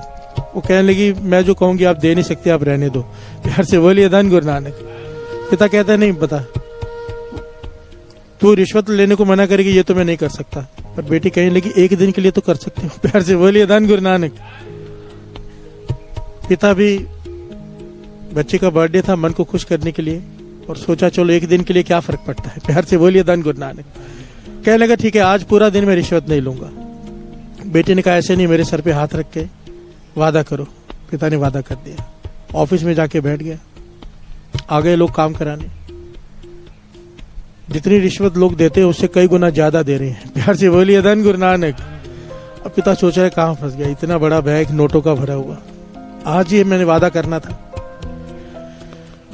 वो कहने लगी मैं जो कहूंगी आप दे नहीं सकते, आप रहने दो। प्यार से बोलिए धन गुरु नानक। पिता कहता है नहीं बता, तू रिश्वत लेने को मना करेगी ये तो मैं नहीं कर सकता। पर बेटी कहने लगी एक दिन के लिए तो कर सकती हूँ। प्यार से बोलिए धन गुरु नानक। पिता भी, बच्चे का बर्थडे था, मन को खुश करने के लिए, और सोचा चलो एक दिन के लिए क्या फर्क पड़ता है। प्यार से बोलिए धन गुरु नानक। कहने लगा ठीक है आज पूरा दिन मैं रिश्वत नहीं लूंगा। बेटे ने कहा ऐसे नहीं, मेरे सर पे हाथ रख के वादा करो। पिता ने वादा कर दिया। ऑफिस में जाके बैठ गया, आ गए लोग काम कराने। जितनी रिश्वत लोग देते हैं उससे कई गुना ज्यादा दे रहे हैं। प्यार से बोलिए धन गुरु नानक। अब पिता सोच रहा है कहां फंस गया, इतना बड़ा बैग नोटों का भरा हुआ, आज ये मैंने वादा करना था।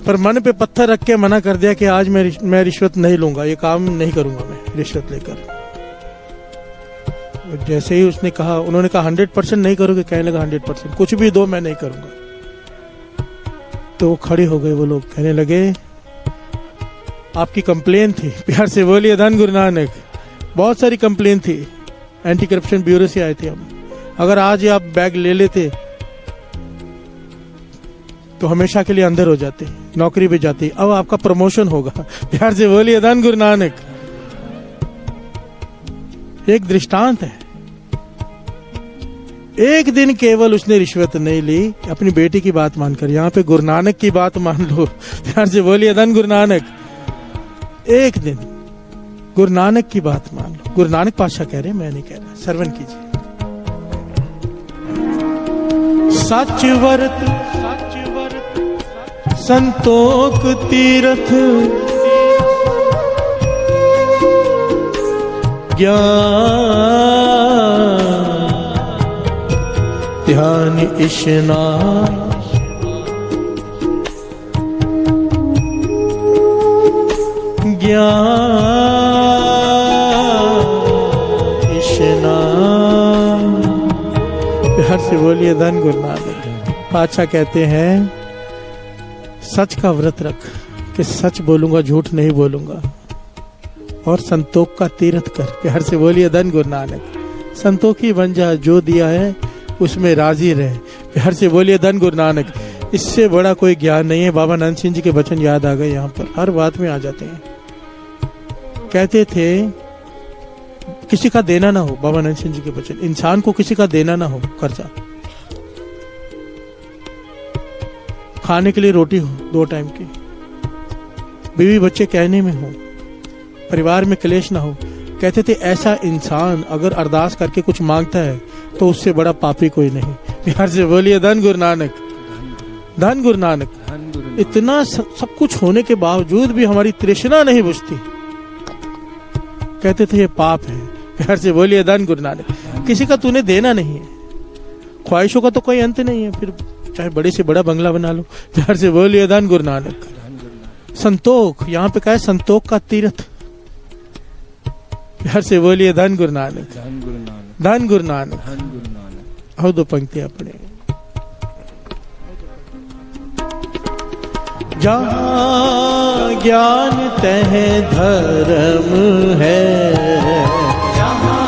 पर मन पे पत्थर रख के मना कर दिया कि आज मैं रिश्वत नहीं लूंगा, ये काम नहीं करूंगा मैं रिश्वत लेकर। जैसे ही उसने कहा, उन्होंने कहा 100% नहीं करोगे? कहने लगा 100%, कुछ भी दो मैं नहीं करूंगा। तो वो खड़े हो गए वो लोग, कहने लगे आपकी कंप्लेन थी। प्यार से बोलिए धन गुरु नानक। बहुत सारी कंप्लेन थी, एंटी करप्शन ब्यूरो से आए थे हम। अगर आज आप बैग ले लेते तो हमेशा के लिए अंदर हो जाते, नौकरी पे जाते, अब आपका प्रमोशन होगा। प्यार से बोलिए धन गुरु नानक। एक दृष्टांत है, एक दिन केवल उसने रिश्वत नहीं ली, अपनी बेटी की बात मानकर। यहाँ पे गुरु नानक की बात मान लो। प्यार से बोलिए धन गुरु नानक। एक दिन गुरु नानक की बात मान लो। गुरु नानक पातशाह कह रहे, मैं नहीं कह रहा, श्रवण कीजिए। सच वर्त संतोख तीर्थ, ज्ञान ध्यान इशनान, ज्ञान इशनान। प्यार से बोलिए धन गुरु नानक। पातशाह कहते हैं सच का व्रत रख, कि सच बोलूंगा झूठ नहीं बोलूंगा, और संतोख का तीर्थ कर। प्यार से बोलिए धन गुरु नानक। संतोखी बन जा, जो दिया है उसमें राजी रहे। प्यार से बोलिए धन गुरु नानक। इससे बड़ा कोई ज्ञान नहीं है। बाबा नंद सिंह जी के वचन याद आ गए, यहाँ पर हर बात में आ जाते हैं। कहते थे किसी का देना ना हो, बाबा नंद सिंह जी के वचन, इंसान को किसी का देना ना हो कर्जा। खाने के लिए रोटी हो 2 टाइम की, बीवी बच्चे कहने में हो, परिवार में क्लेश ना हो। कहते थे ऐसा इंसान अगर अरदास करके कुछ मांगता है तो उससे बड़ा पापी कोई नहीं। प्यार से बोलिए धन गुरु नानक। धन गुरु नानक। इतना सब कुछ होने के बावजूद भी हमारी तृष्णा नहीं बुझती, कहते थे ये पाप है। प्यार से बोलिए धन गुरु नानक। किसी का तूने देना नहीं है, ख्वाहिशों का तो कोई अंत नहीं है, फिर चाहे बड़े से बड़ा बंगला बना लो। प्यार से बोलिए धन गुरु नानक। संतोख, यहाँ पे कहा है संतोख का तीर्थ। प्यार से बोलिए धन गुरु नानक। धन गुरु नानक। आओ 2 पंक्तियां पढ़े। जहाँ ज्ञान तह धर्म है, जहाँ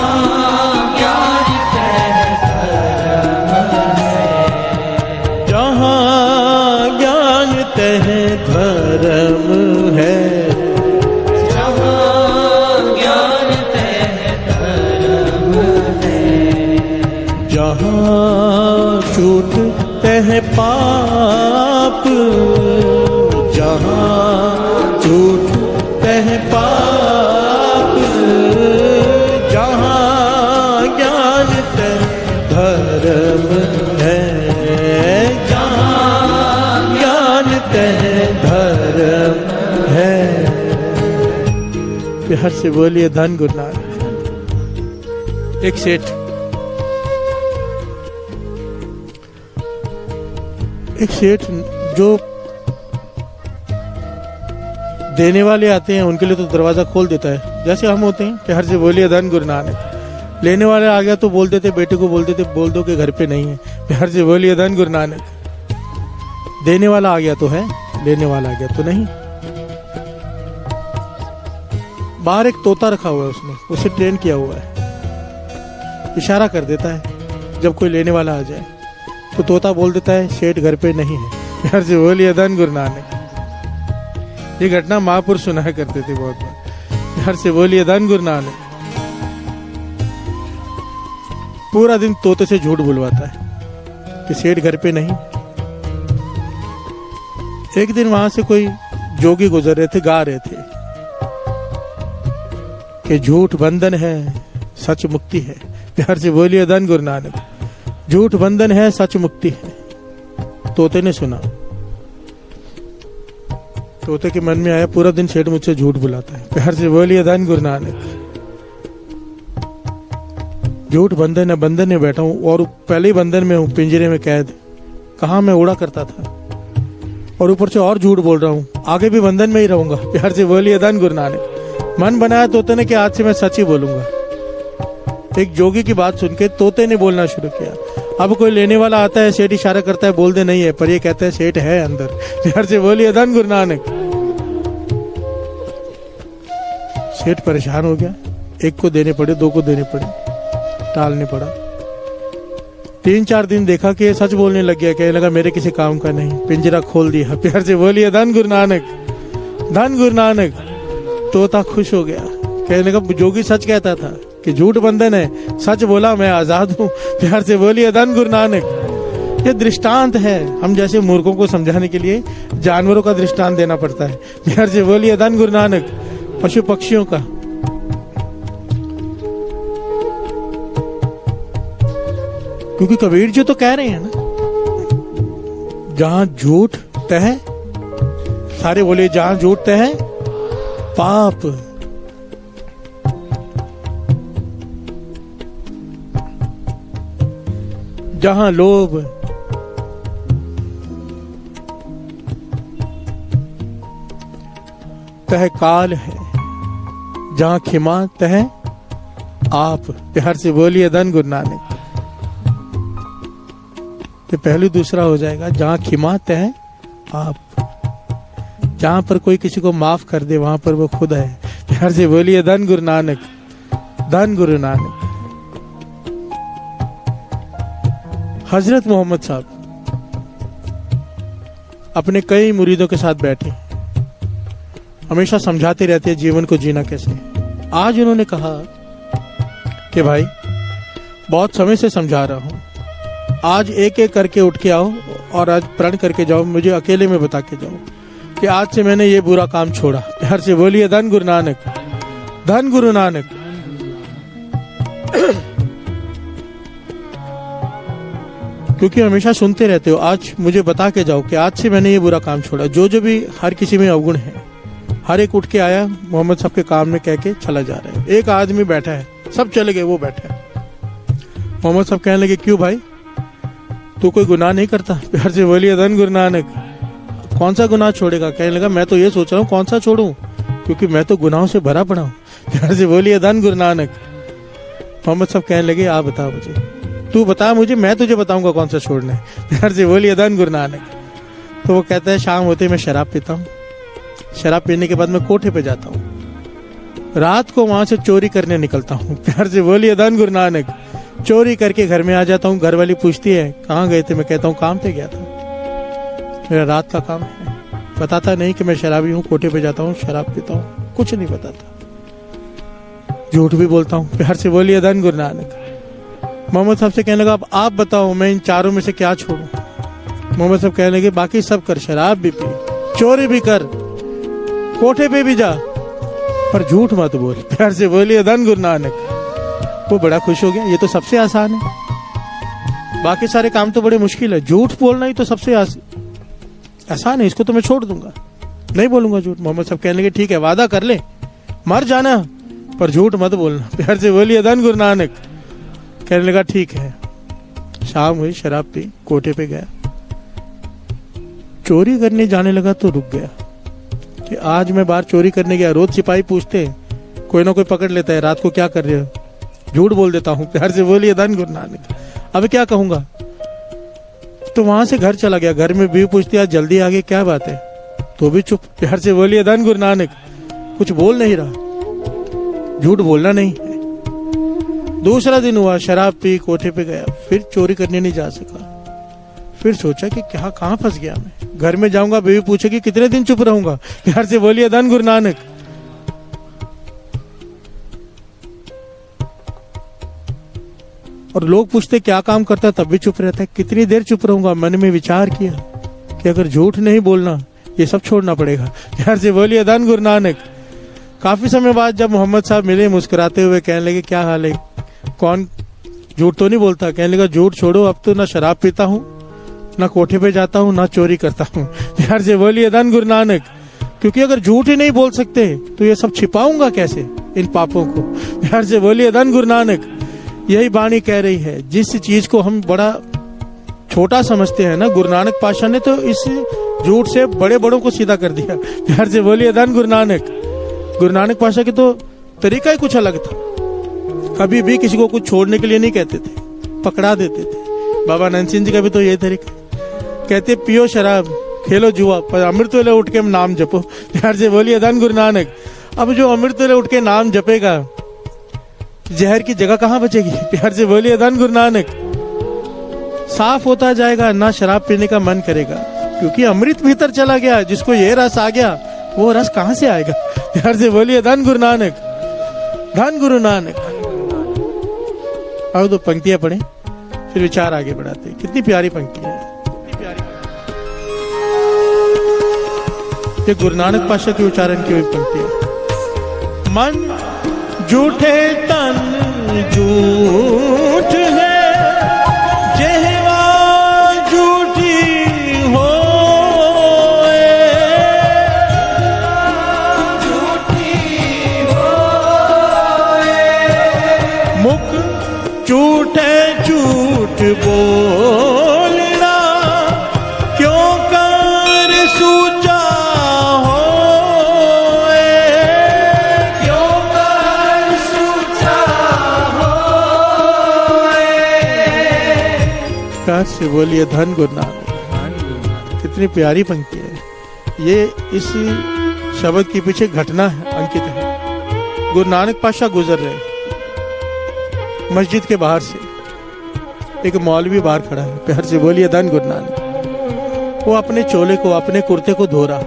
ज्ञान तह धर्म है, जहाँ ज्ञान तह धर्म है, जहाँ पाप, जहाँ झूठ तह पाप, जहाँ ज्ञान तह धर्म है, जहाँ ज्ञान तह धर्म है। प्यार से बोलिए धन गुरु नानक। एक सेठ जो देने वाले आते हैं उनके लिए तो दरवाजा खोल देता है, जैसे हम होते हैं। प्यार से बोलिए धन गुरु नानक। लेने वाले आ गया तो बोल देते, बेटे को बोल देते, बोल दो कि घर पे नहीं है। प्यार से बोलिए धन गुरु नानक। देने वाला आ गया तो है, लेने वाला आ गया तो नहीं। बाहर एक तोता रखा हुआ है, उसने उसे ट्रेन किया हुआ है, इशारा कर देता है जब कोई लेने वाला आ जाए तो तोता बोल देता है सेठ घर पे नहीं है। प्यार से बोलिए धन गुरु नानक। ये घटना महापुरुष सुनाया करते थे बहुत बार। प्यार से बोलिए धन गुरु नानक। पूरा दिन तोते से झूठ बुलवाता है कि सेठ घर पे नहीं। एक दिन वहां से कोई जोगी गुजर रहे थे, गा रहे थे कि झूठ बंधन है, सच मुक्ति है। प्यार से बोलिए धन गुरु नानक। झूठ बंधन है, सच मुक्ति है। तोते ने सुना, तोते के मन में आया पूरा दिन सेठ मुझसे झूठ बुलाता है। प्यार से बोलिए धन गुरु नानक। झूठ बंधन है, बंधन में बैठा हूं और पहले ही बंधन में हूं, पिंजरे में कैद। कहां मैं उड़ा करता था और ऊपर से और झूठ बोल रहा हूं, आगे भी बंधन में ही रहूंगा। प्यार से बोलिए धन गुरु नानक। मन बनाया तोते ने कि आज से मैं सच ही बोलूंगा। एक जोगी की बात सुन के तोते ने बोलना शुरू किया। अब कोई लेने वाला आता है, सेठ इशारा करता है बोल दे नहीं है, पर ये कहता है सेठ है अंदर। प्यार से बोलिए धन गुरु नानक। सेठ परेशान हो गया, एक को देने पड़े, दो को देने पड़े, टालने पड़ा। 3-4 दिन देखा कि ये सच बोलने लग गया, कहने लगा मेरे किसी काम का नहीं, पिंजरा खोल दिया। प्यार से बोलिए धन गुरु नानक। धन गुरु नानक। तोता खुश हो गया, कहने लगा जोगी सच कहता था कि झूठ बंधन है, सच बोला, मैं आजाद हूं। प्यार से बोलिए धन गुरु नानक। ये दृष्टांत है, हम जैसे मूर्खों को समझाने के लिए जानवरों का दृष्टांत देना पड़ता है। प्यार से बोलिए धन गुरु नानक। पशु पक्षियों का। क्योंकि कबीर जी तो कह रहे हैं ना, जहां झूठ तह, सारे बोले जहां झूठ तह पाप। जहां लोभ तह काल है, जहां क्षमा तह आप। प्यार से बोलिए धन गुरु नानक। ये पहलू दूसरा हो जाएगा, जहां क्षमा तह आप। जहां पर कोई किसी को माफ कर दे वहां पर वो खुद है। प्यार से बोलिए धन गुरु नानक। धन गुरु नानक। हजरत मोहम्मद साहब अपने कई मुरीदों के साथ बैठे, हमेशा समझाते रहते हैं जीवन को जीना कैसे। आज उन्होंने कहा कि भाई बहुत समय से समझा रहा हूं, आज एक एक करके उठ के आओ और आज प्रण करके जाओ, मुझे अकेले में बता के जाओ कि आज से मैंने ये बुरा काम छोड़ा। प्यार से बोलिए धन गुरु नानक। धन गुरु नानक। क्योंकि हमेशा सुनते रहते हो, आज मुझे बता के जाओ कि आज से मैंने ये बुरा काम छोड़ा। जो भी हर किसी में अवगुण है, हर एक उठ के आया मोहम्मद साहब के काम में कह के चला जा रहा है। एक आदमी बैठा है, सब चले गए, वो बैठा है। मोहम्मद साहब कहने लगे क्यों भाई, तू कोई गुनाह नहीं करता? प्यार से बोलिए धन गुरु नानक। कौन सा गुनाह छोड़ेगा? कहने लगा मैं तो ये सोच रहा हूँ कौन सा छोड़ूं, क्योंकि मैं तो गुनाहों से भरा पड़ा हूँ। प्यार से बोलिए धन गुरु नानक। मोहम्मद साहब कहने लगे आप बता मुझे, तू बता मुझे, मैं तुझे बताऊंगा कौन सा छोड़ना है। प्यार से बोलिए धन गुरु नानक। तो वो कहता है शाम होते मैं शराब पीता हूँ, शराब पीने के बाद मैं कोठे पे जाता हूँ, रात को वहां से चोरी करने निकलता हूँ। प्यार से बोलिए धन गुरु नानक। चोरी करके घर में आ जाता हूँ, घर वाली पूछती है कहाँ गए थे, मैं कहता हूँ काम पे गया था, मेरा रात का काम है। बताता नहीं कि मैं शराबी हूँ, कोठे पे जाता हूँ, शराब पीता हूँ, कुछ नहीं बताता, झूठ भी बोलता हूँ। प्यार से बोलिए धन गुरु नानक। मोहम्मद साहब से कहने लगा अब आप बताओ मैं इन चारों में से क्या छोड़ूं? मोहम्मद साहब कहने लगे बाकी सब कर, शराब भी पी, चोरी भी कर, कोठे पे भी जा, पर झूठ मत बोल। प्यार से बोलिए धन गुरु नानक। वो बड़ा खुश हो गया, ये तो सबसे आसान है, बाकी सारे काम तो बड़े मुश्किल है, झूठ बोलना ही तो सबसे आसान है, इसको तो मैं छोड़ दूंगा, नहीं बोलूंगा झूठ। मोहम्मद साहब कहने लगे ठीक है, वादा कर ले, मर जाना पर झूठ मत बोलना। प्यार से बोलिए धन गुरु नानक। कहने लगा ठीक है। शाम हुई, शराब पी, कोठे पे गया, चोरी करने जाने लगा तो रुक गया कि आज मैं बाहर चोरी करने गया। रोज सिपाही पूछते हैं, कोई ना कोई पकड़ लेता है, रात को क्या कर रहे हो, झूठ बोल देता हूँ। प्यार से बोलिए धन गुरु नानक। अब क्या कहूंगा, तो वहां से घर चला गया। घर में भी पूछती आज जल्दी आ गए, क्या बात है, तो भी चुप। प्यार से बोलिए धन गुरु नानक। कुछ बोल नहीं रहा, झूठ बोलना नहीं है। दूसरा दिन हुआ, शराब पी, कोठे पे गया, फिर चोरी करने नहीं जा सका। फिर सोचा कि क्या, कहां फंस गया मैं, घर में जाऊंगा, बेबी पूछेगी कितने दिन चुप रहूंगा। प्यार से बोलिए धन गुरु नानक। और लोग पूछते क्या काम करता, तब भी चुप रहता है, कितनी देर चुप रहूंगा। मन में विचार किया कि अगर झूठ नहीं बोलना, ये सब छोड़ना पड़ेगा। प्यार से बोलिए धन गुरु नानक। काफी समय बाद जब मोहम्मद साहब मिले, मुस्कुराते हुए कहने लगे क्या हाल है, कौन झूठ तो नहीं बोलता। कहने लगा झूठ छोड़ो, अब तो ना शराब पीता हूँ, ना कोठे पे जाता हूँ, ना चोरी करता हूँ। प्यार से बोलिए धन गुरु नानक। क्योंकि अगर झूठ ही नहीं बोल सकते तो ये सब छिपाऊंगा कैसे, इन पापों को। प्यार से बोलिए धन गुरु नानक। यही वाणी कह रही है, जिस चीज को हम बड़ा छोटा समझते हैं ना, गुरु नानक पातशाह ने तो इस झूठ से बड़े बड़ों को सीधा कर दिया। प्यार से बोलिए धन गुरु नानक। गुरु नानक पातशाह के तो तरीका ही कुछ अलग था, कभी भी किसी को कुछ छोड़ने के लिए नहीं कहते थे, पकड़ा देते थे। बाबा नंद सिंह जी का भी तो यही तरीका, कहते पियो शराब, खेलो जुआ, पर अमृत वेले उठ के नाम जपो। प्यार से बोलिए धन गुरु नानक। अब जो अमृत वेले उठ के नाम जपेगा, जहर की जगह कहां बचेगी। प्यार से बोलिए धन गुरु नानक। साफ होता जाएगा, ना शराब पीने का मन करेगा, क्योंकि अमृत भीतर चला गया। जिसको ये रस आ गया, वो रस कहां से आएगा। प्यार से बोलिए धन गुरु नानक, धन गुरु नानक। आओ दो पंक्तियां पढ़े, फिर विचार आगे बढ़ाते हैं। कितनी प्यारी पंक्ति है, ये गुरु नानक पातशाह के उच्चारण की हुई पंक्ति है। मन झूठे तन झूठ है, जेहवा झूठी होए, मुख झूठे झूठ बोलना, क्यों कर सूचा होए, क्यों कर सूचा होए। प्यार से बोलिए धन गुरु नानक। कितनी प्यारी पंक्ति है ये, इस शब्द के पीछे घटना है, अंकित है। गुरु नानक पातशाह गुजर रहे, मस्जिद के बाहर से एक मौलवी बाहर खड़ा है। प्यार से बोलिए धन गुरु नानक। वो अपने चोले को, अपने कुर्ते को धो रहा,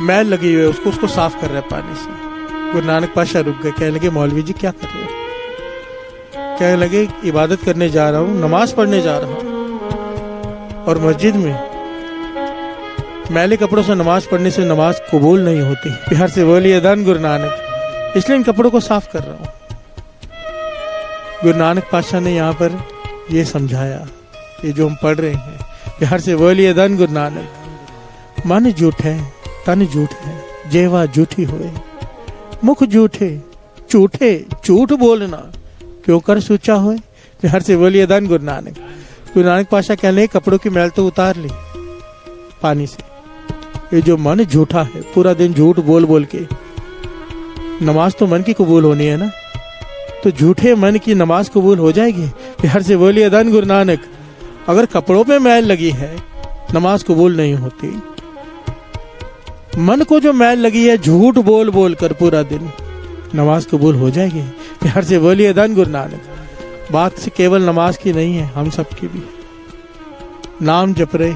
मैल लगी हुई है, उसको साफ कर रहा है पानी से। गुरु नानक पातशाह रुक गए, कहने लगे मौलवी जी क्या कर रहे हो। कहने लगे इबादत करने जा रहा हूँ, नमाज पढ़ने जा रहा हूँ, और मस्जिद में मैले कपड़ों से नमाज पढ़ने से नमाज कबूल नहीं होती। प्यार से बोलिए धन गुरु नानक। इसलिए इन कपड़ों को साफ कर रहा हूँ। गुरु नानक पातशाह ने यहाँ पर ये समझाया, ये जो हम पढ़ रहे हैं। प्यार से बोलिए धन गुरु नानक। मन झूठ है, तन झूठ है, जेवा झूठी होए, मुख झूठे झूठे झूठ बोलना, क्यों कर सोचा होए। प्यार से बोलिए धन गुरु नानक। गुरु नानक पातशाह कहने कपड़ों की मैल तो उतार ली पानी से, ये जो मन झूठा है, पूरा दिन झूठ बोल बोल के, नमाज तो मन की कबूल होनी है ना, तो झूठे मन की नमाज कबूल हो जाएगी। प्यार से बोलिए धन गुरु नानक। अगर कपड़ों पे मैल लगी है, नमाज कबूल नहीं होती। मन को जो मैल लगी है, झूठ बोल बोल कर पूरा दिन, नमाज कबूल हो जाएगी। प्यार से बोलिए धन गुरु नानक। बात से केवल नमाज की नहीं है, हम सब की भी। नाम जप रहे,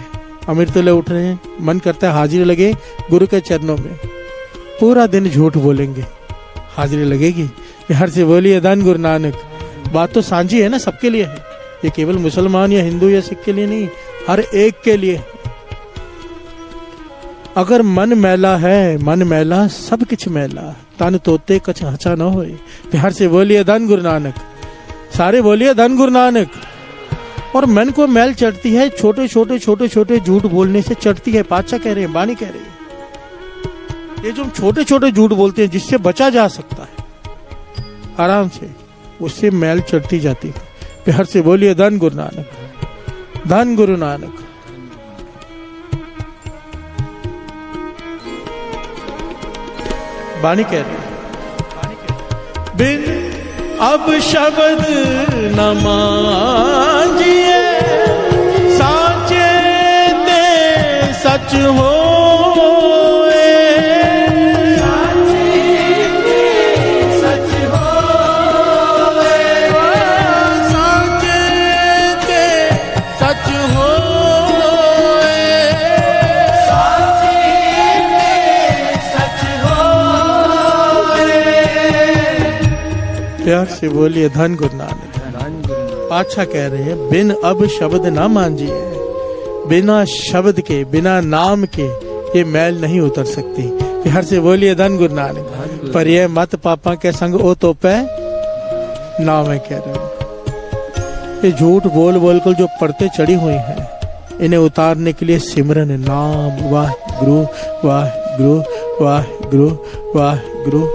अमृत वेले उठ रहे हैं, मन करता है हाजिरी लगे गुरु के चरणों में, पूरा दिन झूठ बोलेंगे, हाजिरी लगेगी। प्यार से बोलिए धन गुरु नानक। बात तो सांझी है ना, सबके लिए है। ये केवल मुसलमान या हिंदू या सिख के लिए नहीं, हर एक के लिए। अगर मन मैला है, मन मैला सब किछ मैला, तन तोते कछ हचा न होए। प्यार से बोलिए धन गुरु नानक, सारे बोलिए धन गुरु नानक। और मन को मैल चढ़ती है छोटे छोटे झूठ बोलने से चढ़ती है। पातशाह कह रहे हैं, बानी कह रही है, ये जो हम छोटे छोटे झूठ बोलते हैं जिससे बचा जा सकता है आराम से, उससे मैल चढ़ती जाती है। प्यार से बोलिए धन गुरु नानक, धन गुरु नानक। बानी कह रही है, बिन अब शब्द न मांजिए, साचे ते सच हो, प्यार से बोलिए धन गुरु नानक। पातशाह कह रहे हैं, बिन अब शब्द ना मांजिए, बिना शब्द के, बिना नाम के ये मैल नहीं उतर सकती। प्यार से बोलिए धन गुरु नानक। पर ये मत पापा के संग ओ तो पे ना, मैं कह रहा हूं, ये झूठ बोल बोल कर जो पड़ते चढ़ी हुई हैं, इन्हें उतारने के लिए सिमरन नाम वाह गुरु वाह गुरु वाह गुरु वाह गुरु,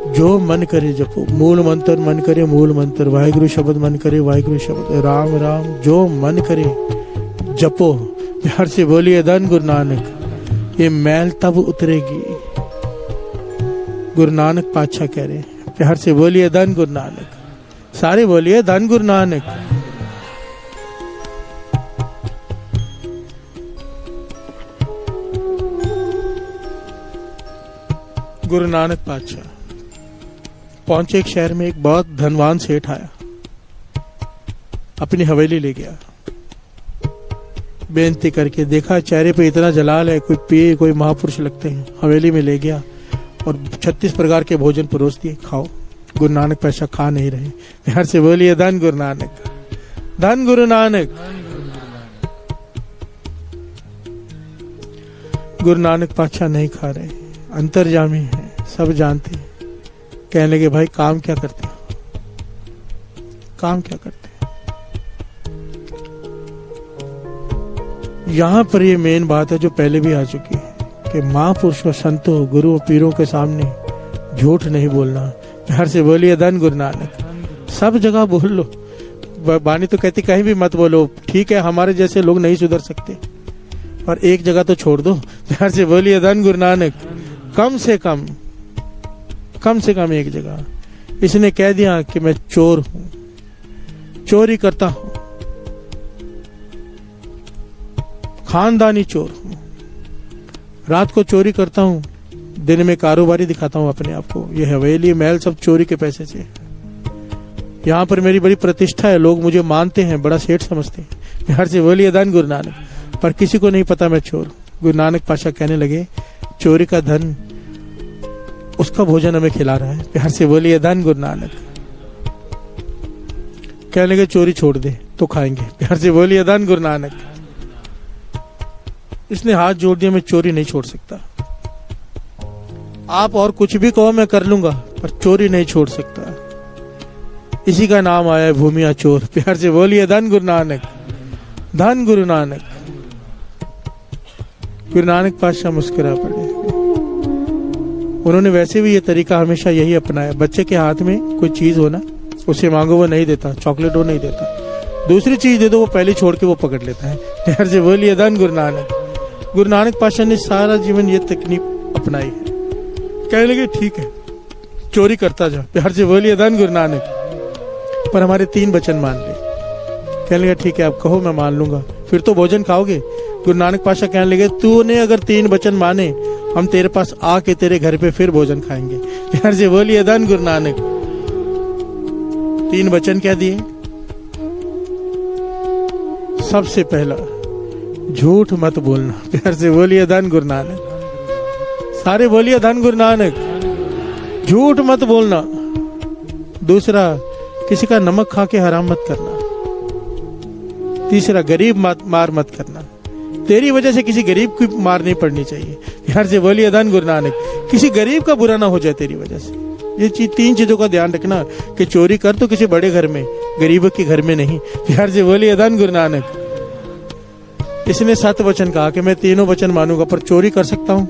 जो मन करे जपो। मूल मंत्र मन करे मूल मंत्र, वाहिगुरु शब्द मन करे वाहिगुरु शब्द, राम राम जो मन करे जपो। प्यार से बोलिए धन गुरु नानक। ये मैल तब उतरेगी, गुरु नानक पातशाह कह रहे हैं। प्यार से बोलिए धन गुरु नानक, सारे बोलिए धन गुरु नानक। गुरु नानक पातशाह पहुंचे एक शहर में, एक बहुत धनवान सेठ आया, अपनी हवेली ले गया। बेनती करके देखा चेहरे पे इतना जलाल है, कोई पीर कोई महापुरुष लगते हैं। हवेली में ले गया और 36 प्रकार के भोजन परोस दिए, खाओ। गुरु नानक पैसा खा नहीं रहे। प्यार से बोलिए धन गुरु नानक, धन गुरु नानक। गुरु नानक पातशाह नहीं खा रहे, अंतर्जामी है, सब जानते हैं। कहने लगे, भाई काम क्या करते हो, काम क्या करते हैं? यहां पर ये मेन बात है जो पहले भी आ चुकी है कि महापुरुषों, संतों, गुरुओं, पीरों के सामने झूठ नहीं बोलना। प्यार से बोलिए धन गुरु नानक। सब जगह बोल लो, बानी तो कहती कहीं भी मत बोलो, ठीक है हमारे जैसे लोग नहीं सुधर सकते, पर एक जगह तो छोड़ दो। प्यार से बोलिए धन गुरु नानक। कम से कम एक जगह इसने कह दिया कि मैं चोर हूं, चोरी करता हूं, खानदानी चोर हूं, रात को चोरी करता हूं, दिन में कारोबारी दिखाता हूं अपने आप को। ये हवेली महल सब चोरी के पैसे से। यहां पर मेरी बड़ी प्रतिष्ठा है, लोग मुझे मानते हैं, बड़ा सेठ समझते हैं। प्यार से बोलिए धन गुरु नानक। पर किसी को नहीं पता मैं चोर। गुरु नानक पातशाह कहने लगे, चोरी का धन उसका भोजन हमें खिला रहा है। प्यार से बोलिए धन गुरु नानक। कहने लगे, चोरी छोड़ दे तो खाएंगे। प्यार से बोलिए धन गुरु नानक। इसने हाथ जोड़ दिया, मैं चोरी नहीं छोड़ सकता। आप और कुछ भी कहो मैं कर लूंगा, पर चोरी नहीं छोड़ सकता। इसी का नाम आया है भूमिया चोर। प्यार से बोलिए धन गुरु नानक, धन गुरु नानक। गुरु नानक पातशाह मुस्कुरा पड़े। उन्होंने वैसे भी ये तरीका हमेशा यही अपनाया। बच्चे के हाथ में कोई चीज हो ना, उसे मांगो वो नहीं देता, चॉकलेट वो नहीं देता, दूसरी चीज दे दो वो पहले छोड़ के वो पकड़ लेता है। प्यार से बोलिए धन गुरु नानक। गुरु नानक पातशाह ने सारा जीवन ये तकनीक अपनाई है। कहने लगे, ठीक है चोरी करता जा। प्यार से बोलिए धन गुरु नानक। पर हमारे 3 वचन मान ले। कहने लगे, ठीक है आप कहो मैं मान लूंगा, फिर तो भोजन खाओगे। गुरु नानक पातशाह कहने लगे, तूने अगर 3 वचन माने, हम तेरे पास आके तेरे घर पे फिर भोजन खाएंगे। प्यार से बोलिए धन गुरु नानक। 3 वचन क्या दिए? सबसे पहला, झूठ मत बोलना। प्यार से बोलिए धन गुरु नानक। सारे बोलिए धन गुरु नानक। झूठ मत बोलना। दूसरा, किसी का नमक खा के हराम मत करना। तीसरा, गरीब मार मत करना। तेरी वजह से किसी गरीब की मार नहीं पड़नी चाहिए। यार से बोलिए धन गुरु नानक, किसी गरीब का बुरा ना हो जाए तेरी वजह से। ये तीन चीजों का ध्यान रखना कि चोरी कर तो किसी बड़े घर में, गरीबों के घर में नहीं। यार से बोलिए धन गुरु नानक। इसने 7 वचन कहा कि मैं तीनों वचन मानूंगा, पर चोरी कर सकता हूँ?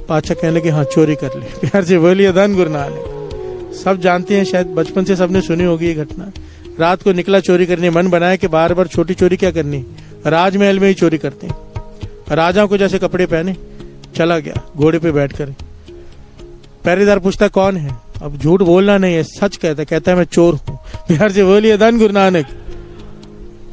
पातशाह कहने लगे हाँ चोरी कर ले। प्यार से बोलिए धन गुरु नानक। सब जानते हैं, शायद बचपन से सबने सुनी होगी ये घटना। रात को निकला चोरी करने, मन बनाया कि बार बार छोटी चोरी क्या करनी, राजमहल में ही चोरी करते हैं। राजा को जैसे कपड़े पहने चला गया घोड़े पे बैठकर। पहरेदार पूछता कौन है? अब झूठ बोलना नहीं है, सच कहता है मैं चोर हूँ। प्यार से बोलिए धन गुरु नानक।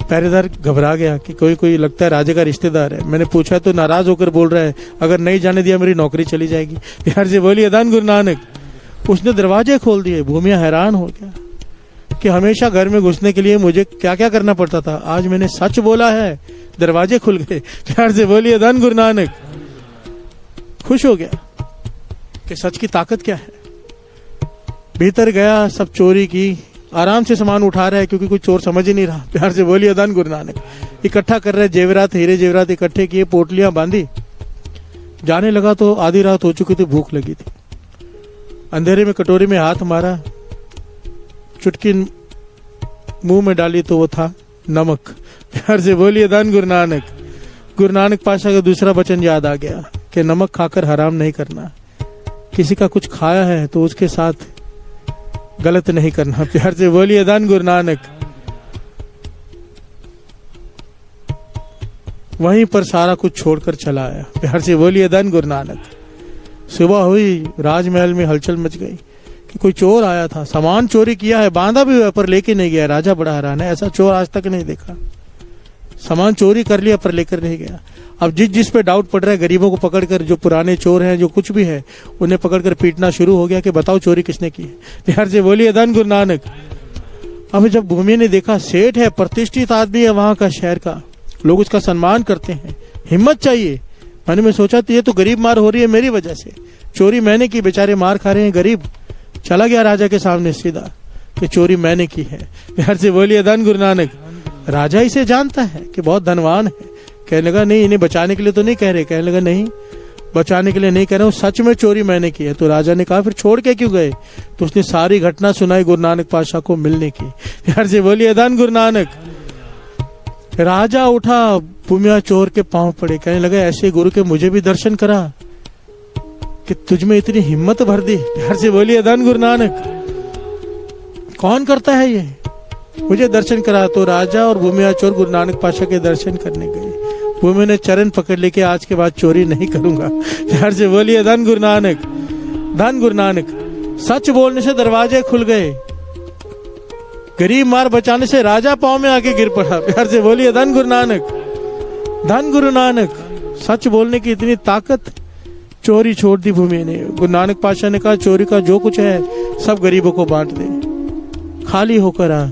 पहरेदार घबरा गया कि कोई लगता है राजा का रिश्तेदार है। मैंने पूछा तो नाराज होकर बोल रहा है अगर नहीं जाने दिया मेरी नौकरी चली जाएगी। प्यार से बोलिए धन गुरु नानक। उसने दरवाजे खोल दिए। भूमिया हैरान हो गया कि हमेशा घर में घुसने के लिए मुझे क्या क्या करना पड़ता था, आज मैंने सच बोला है, दरवाजे खुल गए। प्यार से बोलिए धन गुरु नानक। खुश हो गया कि सच की ताकत क्या है। भीतर गया, सब चोरी की, आराम से सामान उठा रहा है क्योंकि कोई चोर समझ ही नहीं रहा। प्यार से बोलिए धन गुरु नानक। इकट्ठा कर रहे जेवरात, हीरे जेवरात इकट्ठे किए, पोटलियां बांधी। जाने लगा तो आधी रात हो चुकी थी, भूख लगी थी। अंधेरे में कटोरी में हाथ मारा, चुटकी मुंह में डाली तो वो था नमक। प्यार से बोलिए धन गुरु नानक। गुरु नानक पातशाह का दूसरा वचन याद आ गया कि नमक खाकर हराम नहीं करना, किसी का कुछ खाया है तो उसके साथ गलत नहीं करना। प्यार से बोलिए धन गुरु नानक। वहीं पर सारा कुछ छोड़कर चला आया। प्यार से बोलिए धन गुरु नानक। सुबह हुई, राजमहल में हलचल मच गई कि कोई चोर आया था, सामान चोरी किया है, बांधा भी हुआ पर लेके नहीं गया। राजा बड़ा हैरान है, ऐसा चोर आज तक नहीं देखा। सामान चोरी कर लिया पर लेकर नहीं गया। अब जिस पे डाउट पड़ रहा है, गरीबों को पकड़कर, जो पुराने चोर हैं, जो कुछ भी है, उन्हें पकड़कर पीटना शुरू हो गया कि बताओ चोरी किसने की है। प्यार से बोलिए धन गुरु नानक। अब जब भूमि ने देखा सेठ है, प्रतिष्ठित आदमी है वहां का, शहर का, लोग उसका सम्मान करते हैं, हिम्मत चाहिए। मैंने में सोचा ये तो गरीब मार हो रही है मेरी वजह से, चोरी मैंने की, बेचारे मार खा रहे हैं गरीब। चला गया राजा के सामने सीधा कि चोरी मैंने की है। प्यार से बोलिए धन गुरु नानक। राजा इसे जानता है कि बहुत धनवान है। कहने लगा नहीं, इन्हें बचाने के लिए तो नहीं कह रहे। कहने लगा नहीं, बचाने के लिए नहीं कह रहा हूँ, सच में चोरी मैंने की है। तो राजा ने कहा फिर छोड़ के क्यों गए? तो उसने सारी घटना सुनाई गुरु नानक पातशाह को मिलने की। प्यार से बोलिए धन गुरु नानक। राजा उठा, भूमिया चोर के पांव पड़े, कहने लगा ऐसे गुरु के मुझे भी दर्शन करा कि तुझ में इतनी हिम्मत भर दी। प्यार से बोलिए धन गुरु नानक। कौन करता है ये? मुझे दर्शन करा। तो राजा और भूमिया चोर गुरु नानक पातशाह के दर्शन करने गए। भूमि ने चरण पकड़ लेके आज के बाद चोरी नहीं करूंगा। प्यार से बोलिए धन गुरु नानक। धन गुरु नानक। सच बोलने से दरवाजे खुल गए, गरीब मार बचाने से राजा पांव में आके गिर पड़ा। प्यार से बोलिए धन गुरु नानक। धन गुरु नानक। सच बोलने की इतनी ताकत, चोरी छोड़ दी भूमि ने। गुरु नानक पातशाह ने कहा चोरी का जो कुछ है सब गरीबों को बांट दे, खाली होकर आ।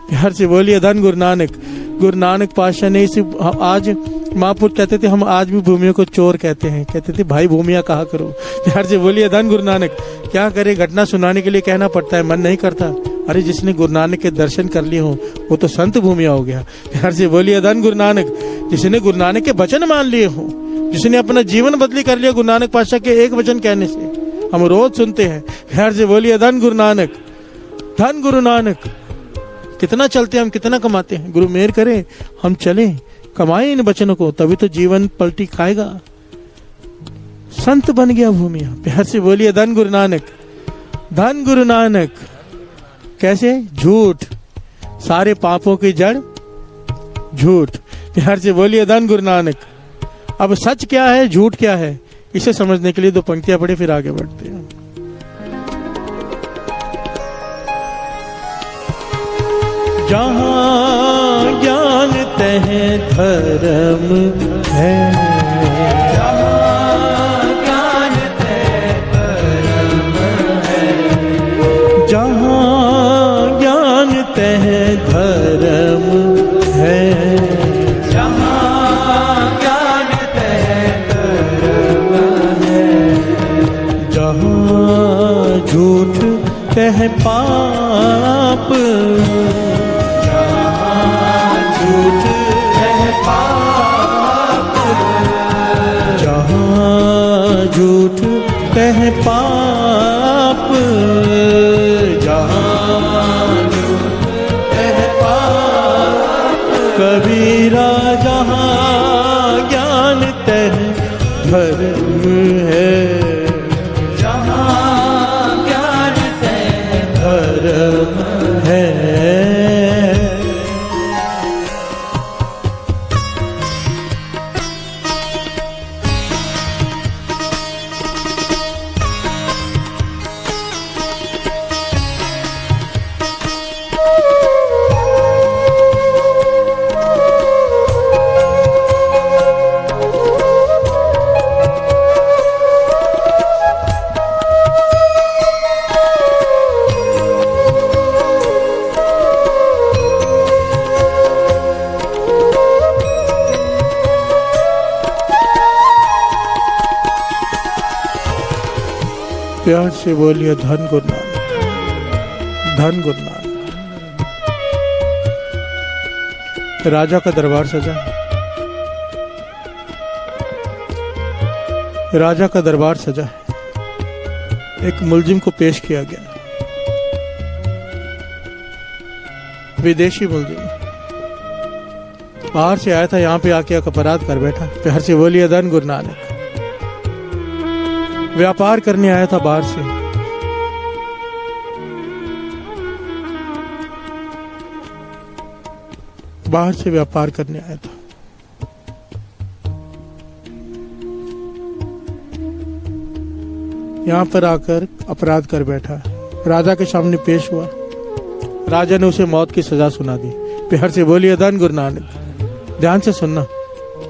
प्यार से बोलिए धन गुरु नानक। गुरु नानक पातशाह ने इसी, आज महापुर कहते थे हम आज भी भूमियों को चोर कहते हैं, कहते थे भाई भूमिया कहा करो। प्यार से बोलिए धन गुरु नानक। क्या करे, घटना सुनाने के लिए कहना पड़ता है, मन नहीं करता। अरे जिसने गुरु नानक के दर्शन कर लिए हो वो तो संत भूमिया हो गया। प्यार से बोलिए धन गुरु नानक। जिसने गुरु नानक के वचन मान लिए हो, जिसने अपना जीवन बदली कर लिया गुरु नानक पातशाह के एक वचन कहने से, हम रोज सुनते हैं। प्यार से बोलिए धन गुरु नानक। धन गुरु नानक। कितना चलते हैं हम, कितना कमाते हैं, गुरु मेहर करे हम चले, कमाए इन वचनों को, तभी तो जीवन पलटी खाएगा। संत बन गया भूमिया। प्यार से बोलिए धन गुरु नानक। धन गुरु नानक। कैसे? झूठ, सारे पापों की जड़ झूठ। प्यार से बोलिए धन गुरु नानक। अब सच क्या है, झूठ क्या है, इसे समझने के लिए 2 पंक्तियां पढ़े फिर आगे बढ़ते हैं। जहाँ ज्ञान तह धर्म है, जहाँ ज्ञान तह धर्म है, जहाँ ज्ञान तह धर्म है, जहाँ ज्ञान तह धर्म है, जहाँ झूठ तह पाप, झूठ पाप, जहाँ झूठ तह पाप, जहाँ झूठ तह पाप, कबीरा जहाँ ज्ञान तह धर्म है, जहाँ ज्ञान तह धर्म है। प्यार से बोलिए धन गुरु नानक, धन गुरु नानक। राजा का दरबार सजा, राजा का दरबार सजा है। एक मुलजिम को पेश किया गया, विदेशी मुलजिम बाहर से आया था, यहां पे आके अपराध कर बैठा। प्यार से बोलिए धन गुरु नानक। व्यापार करने आया था बाहर से, बाहर से व्यापार करने आया था। यहां पर आकर अपराध कर बैठा, राजा के सामने पेश हुआ। राजा ने उसे मौत की सजा सुना दी। प्यार से बोलिए धन गुरु नानक। ध्यान से सुनना,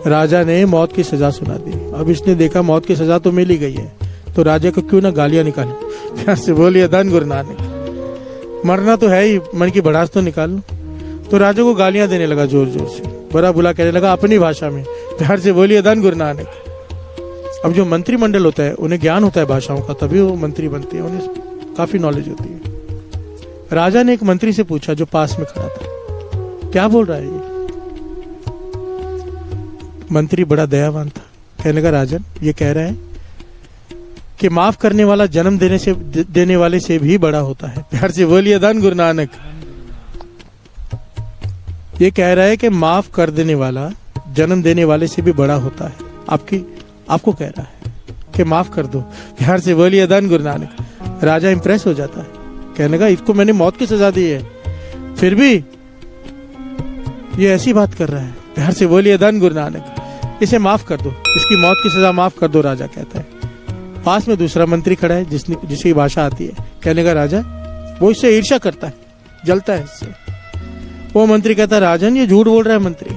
राजा ने मौत की सजा सुना दी। अब इसने देखा मौत की सजा तो मिल ही गई है, तो राजा को क्यों ना गालियां निकाले। प्यार से बोलिए धन गुरु नानक। मरना तो है ही, मन की भड़ास तो निकाल लो। तो राजा को गालियां देने लगा, जोर जोर से बुरा बुला कहने लगा अपनी भाषा में। प्यार से बोलिए धन गुरु नानक। अब जो मंत्रिमंडल होता है उन्हें ज्ञान होता है भाषाओं का, तभी वो मंत्री बनते हैं, उन्हें काफी नॉलेज होती है। राजा ने एक मंत्री से पूछा जो पास में खड़ा था, क्या बोल रहा है ये? मंत्री बड़ा दयावान था, कहने लगा राजन ये कह रहा है कि माफ करने वाला जन्म देने वाले से भी बड़ा होता है। प्यार से बोलिए धन गुरु नानक। ये कह रहा है कि माफ कर देने वाला जन्म देने वाले से भी बड़ा होता है। आपको कह रहा है कि माफ कर दो। प्यार से बोलिए धन गुरु नानक। राजा इंप्रेस हो जाता है, कहने लगा इसको मैंने मौत की सजा दी है, फिर भी ये ऐसी बात कर रहा है। प्यार से बोलिए धन गुरु नानक। इसे माफ कर दो, इसकी मौत की सजा माफ कर दो, राजा कहता है। पास में दूसरा मंत्री खड़ा है जिसकी भाषा आती है, कहने लगा राजा वो इससे ईर्ष्या करता है, जलता है इससे। वो मंत्री कहता है राजन ये झूठ बोल रहा है मंत्री,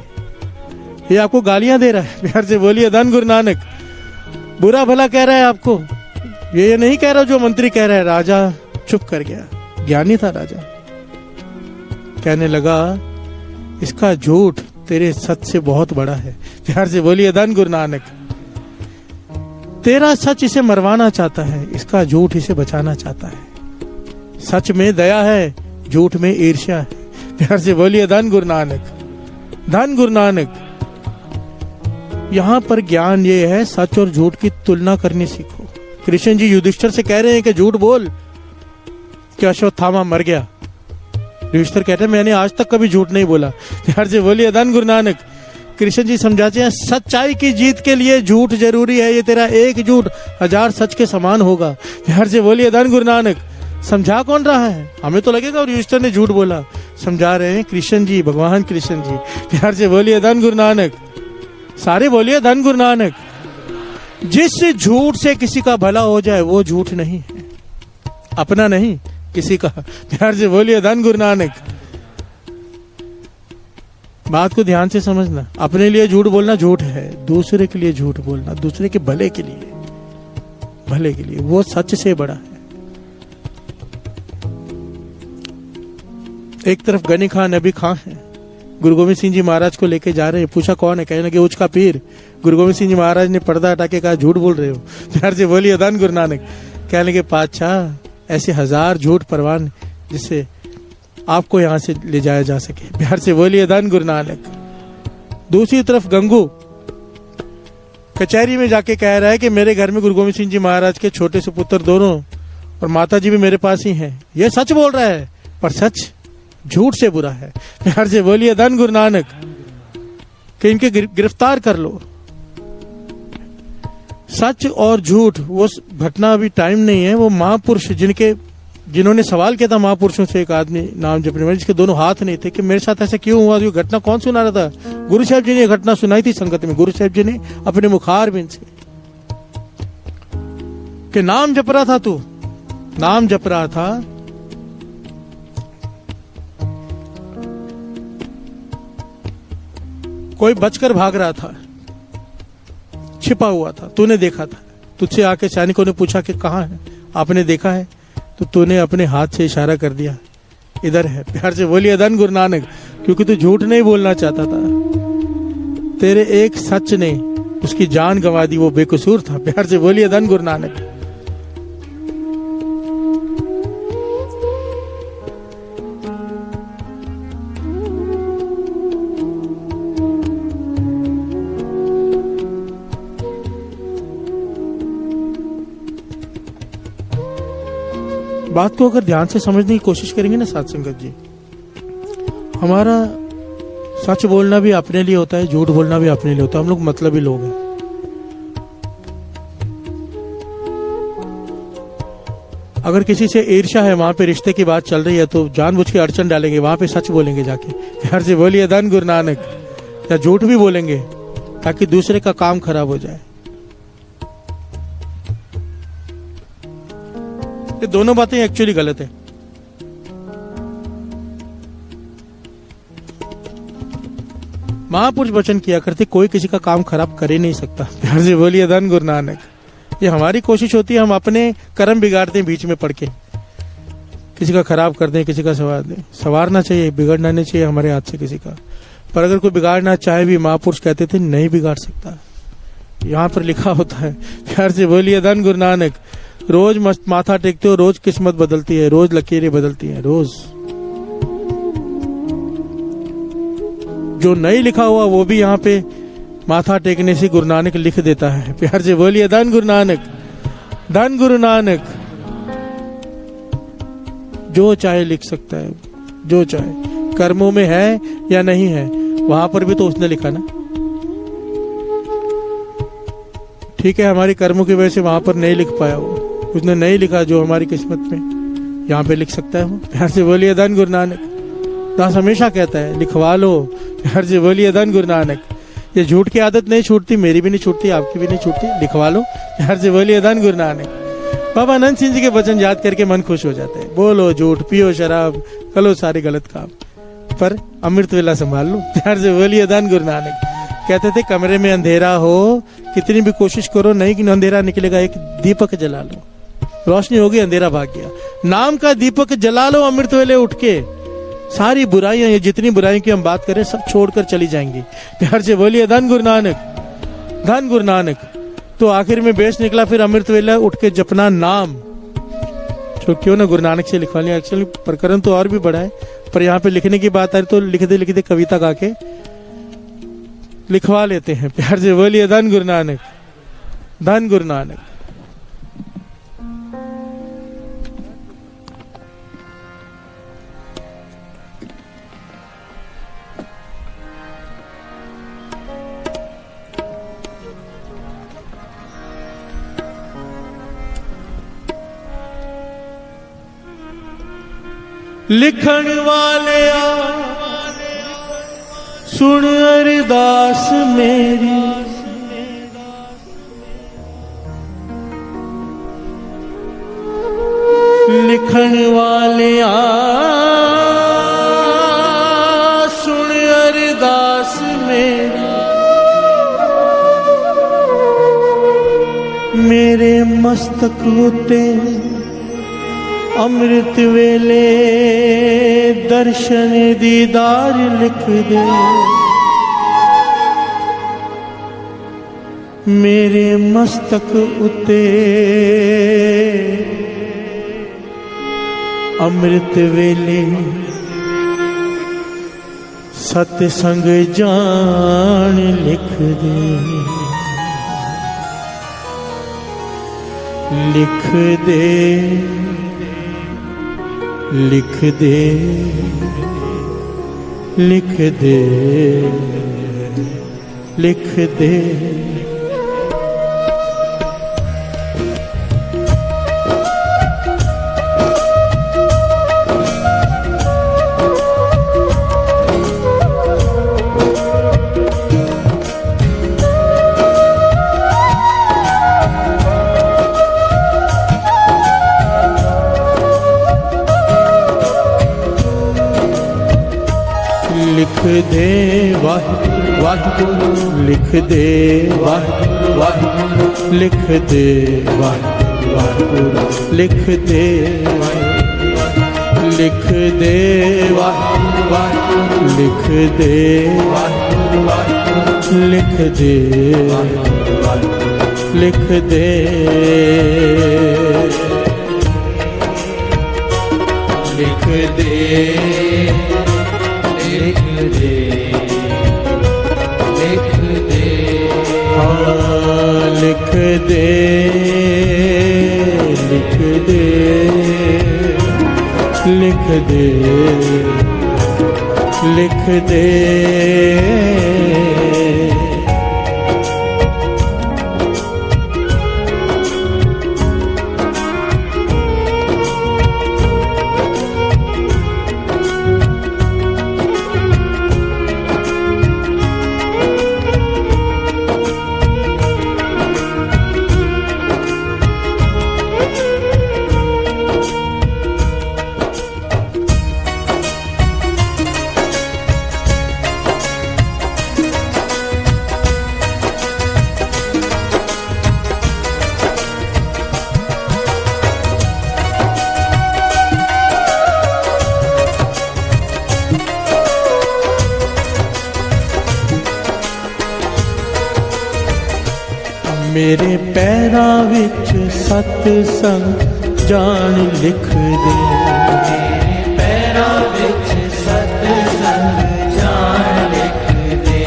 ये आपको गालियां दे रहा है। प्यार से बोलिए धन गुरु नानक। बुरा भला कह रहा है आपको, ये नहीं कह रहा जो मंत्री कह रहा है। राजा चुप कर गया, ज्ञानी था राजा। कहने लगा इसका झूठ तेरे सच से बहुत बड़ा है। प्यार से बोलिए धन गुरु नानक। तेरा सच इसे मरवाना चाहता है, इसका झूठ इसे बचाना चाहता है। सच में दया है, झूठ में ईर्ष्या है। प्यार से बोलिए धन गुरु नानक। धन गुरु नानक। यहां पर ज्ञान ये है, सच और झूठ की तुलना करनी सीखो। कृष्ण जी युधिष्ठिर से कह रहे हैं कि झूठ बोल कि अश्वत्थामा मर गया। युधिष्ठिर कहते हैं मैंने आज तक कभी झूठ नहीं बोला। प्यार से बोलिए धन गुरु नानक। कृष्ण जी समझाते हैं सच्चाई की जीत के लिए झूठ जरूरी है, ये तेरा एक झूठ 1000 सच के समान होगा। प्यार से बोलिए धन गुरु नानक। समझा कौन रहा है? हमें तो लगेगा और युधिष्ठिर ने झूठ बोला, समझा रहे हैं कृष्ण जी, भगवान कृष्ण जी। प्यार से बोलिए धन गुरु नानक। सारे बोलिए धन गुरु नानक। जिस झूठ से किसी का भला हो जाए वो झूठ नहीं है, अपना नहीं किसी का। प्यार से बोलिए धन गुरु नानक। बात को ध्यान से समझना, अपने लिए झूठ बोलना झूठ है, दूसरे के लिए झूठ बोलना, दूसरे के भले के लिए, भले के लिए, वो सच से बड़ा है। एक तरफ गनी खान नबी खान है, गुरु गोविंद सिंह जी महाराज को लेके जा रहे हैं। पूछा कौन है? कहने लगे उच का पीर। गुरु गोविंद सिंह जी महाराज ने पर्दा हटा के कहा झूठ बोल रहे हो। प्यार से बोलिए धन गुरु नानक। कहने लगे पातशाह ऐसे 1000 झूठ परवान जिससे आपको यहां से ले जाया जा सके। प्यार से बोलिए धन गुरु नानक। दूसरी तरफ गंगू कचहरी में जाके कह रहा है कि मेरे घर में गुरु गोविंद सिंह जी महाराज के छोटे से पुत्र दोनों और माता जी भी मेरे पास ही हैं। ये सच बोल रहा है, पर सच झूठ से बुरा है। प्यार से बोलिए धन गुरु नानक। कि इनके गिरफ्तार कर लो। सच और झूठ वो घटना अभी टाइम नहीं है। वो महापुरुष जिन्होंने सवाल किया था महापुरुषों से, एक आदमी नाम जपने वाले जिसके दोनों हाथ नहीं थे, कि मेरे साथ ऐसा क्यों हुआ, ये घटना कौन सुना रहा था? गुरु साहब जी ने घटना सुनाई थी संगत में। गुरु साहब जी ने अपने मुखार बिन से कि नाम जप रहा था, तू नाम जप रहा था, कोई बचकर भाग रहा था, छिपा हुआ था, तूने देखा था। तुझसे आके सैनिकों ने पूछा कि कहाँ है, आपने देखा है? तो तूने अपने हाथ से इशारा कर दिया, इधर है। प्यार से बोलिए धन गुरु नानक। क्योंकि तू झूठ नहीं बोलना चाहता था, तेरे एक सच ने उसकी जान गंवा दी, वो बेकसूर था। प्यार से बोलिए धन गुरु नानक। बात को अगर ध्यान से समझने की कोशिश करेंगे ना साथ संगत जी, हमारा सच बोलना भी अपने लिए होता है, झूठ बोलना भी अपने लिए होता है। हम लोग मतलबी लोग हैं। अगर किसी से ईर्ष्या है, वहां पे रिश्ते की बात चल रही है, तो जानबूझ के अड़चन डालेंगे, वहां पे सच बोलेंगे जाके। प्यार से बोलिए धन गुरु नानक। या झूठ भी बोलेंगे ताकि दूसरे का काम खराब हो जाए। ये दोनों बातें एक्चुअली गलत है। महापुरुष वचन किया करते, कोई किसी का काम खराब कर ही नहीं सकता। प्यार से बोलिए धन गुरु नानक। ये हमारी कोशिश होती है, हम अपने कर्म बिगाड़ते हैं बीच में पड़ के, किसी का खराब कर दें, किसी का सवार दें। सवारना चाहिए, बिगड़ना नहीं चाहिए हमारे हाथ से किसी का। पर अगर कोई बिगाड़ना चाहे भी, महापुरुष कहते थे नहीं बिगाड़ सकता। यहाँ पर लिखा होता है। प्यार से बोलिए धन गुरु नानक। रोज मस्त माथा टेकते हो, रोज किस्मत बदलती है, रोज लकीरें बदलती हैं, रोज जो नहीं लिखा हुआ वो भी यहाँ पे माथा टेकने से गुरु नानक लिख देता है। प्यार से बोलिए धन गुरु नानक। धन गुरु नानक। जो चाहे लिख सकता है, जो चाहे। कर्मों में है या नहीं है, वहां पर भी तो उसने लिखा ना। ठीक है, हमारी कर्मों की वजह से वहां पर नहीं लिख पाया, वो उसने नहीं लिखा जो हमारी किस्मत में, यहाँ पे लिख सकता है वो। प्यार से बोलिए धन गुरु नानक। दास हमेशा कहता है लिखवा लो। प्यार से बोलिए धन गुरु नानक। ये झूठ की आदत नहीं छूटती, मेरी भी नहीं छूटती, आपकी भी नहीं छूटती। लिखवा लो। प्यार से बोलिए धन गुरु नानक। बाबा आनंद सिंह जी के वचन याद करके मन खुश हो जाता है। बोलो झूठ, पियो शराब, करो सारे गलत काम, पर अमृत वेला संभाल लो। प्यार से बोलिए धन गुरु नानक। कहते थे कमरे में अंधेरा हो, कितनी भी कोशिश करो नहीं कि अंधेरा निकलेगा, एक दीपक जला लो, रोशनी होगी, अंधेरा भाग गया। नाम का दीपक जला लो अमृत वेले उठ के, सारी बुराइयां, ये जितनी बुराइयों की हम बात करें सब छोड़कर चली जाएंगी। प्यार से बोलिए धन गुरु नानक। धन गुरु नानक। तो आखिर में बेस निकला फिर अमृत वेला उठ के जपना नाम। तो क्यों ना गुरु नानक से लिखवा लिया। एक्चुअली प्रकरण तो और भी बड़ा है, पर यहाँ पे लिखने की बात आ रही तो लिखते लिखते कविता गा के लिखवा लेते हैं। प्यार से बोलिए धन गुरु नानक। धन गुरु नानक। लिखण वाले सुन अरदास मेरी, लिखण वाले सुन अरदास मेरी, मेरे मस्तक उते अमृत वेले दर्शन दीदार लिख दे। मेरे मस्तक उते अमृत वेले सतसंग जान लिख दे, लिख दे, लिख दे, लिख दे, लिख दे। लिख दे वाहिगुरु वाहिगुरु, लिख दे वाहिगुरु वाहिगुरु, लिख दे वाहिगुरु वाहिगुरु, लिख दे वाहिगुरु, लिख दे वाहिगुरु वाहिगुरु, लिख दे वाहिगुरु वाहिगुरु, लिख दे वाहिगुरु वाहिगुरु, लिख दे, लिख दे, लिख दे, लिख दे, हाँ लिख दे, लिख दे, लिख दे, लिख दे। मेरे पैरां विच सतसंग जान लिख दे, मेरे पैरां विच सतसंग जान लिख दे,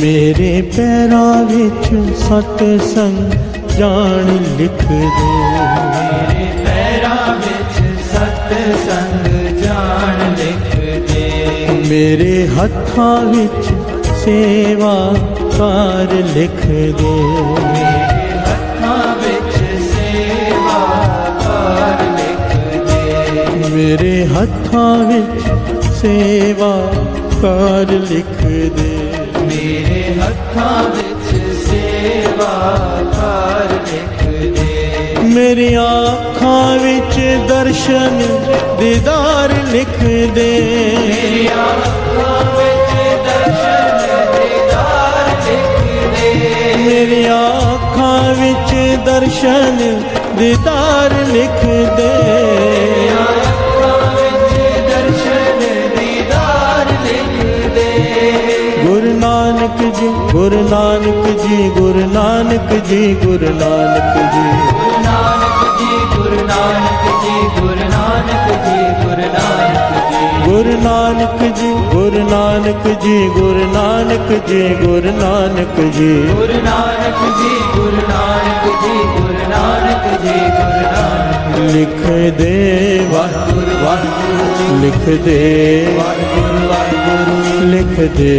मेरे पैरां विच सतसंग जान लिख दे, मेरे पैरां विच सतसंग जान लिख दे, मेरे हत्थां विच सेवा कार लिख दे, मेरे हत्थां विच सेवा कार लिख दे, मेरे हत्थां विच सेवा कार लिख दे, मेरे हत्थां विच सेवा कार लिख दे, मेरी आँखां विच दर्शन दीदार लिख दे, मेरी आँखां विच दर्शन दीदार लिख दे, मेरी आँखां विच दर्शन दीदार लिख दे, आँखां विच दर्शन दीदार लिख दे। गुरु नानक जी, गुरु नानक जी, गुरु नानक जी, गुरु नानक जी, गुरु नानक जी, गुरु नानक जी, गुरु नानक जी, गुरु नानक जी, गुरु नानक जी, गुरु नानक जी, गुरु नानक जी, गुरु नानक जी, गुरु नानक जी, गुरु नानक जी, गुरु नानक जी, गुरु नानक। लिख दे वाहिगुरु वाहिगुरु, लिख दे वाहिगुरु वाहिगुरु, लिख दे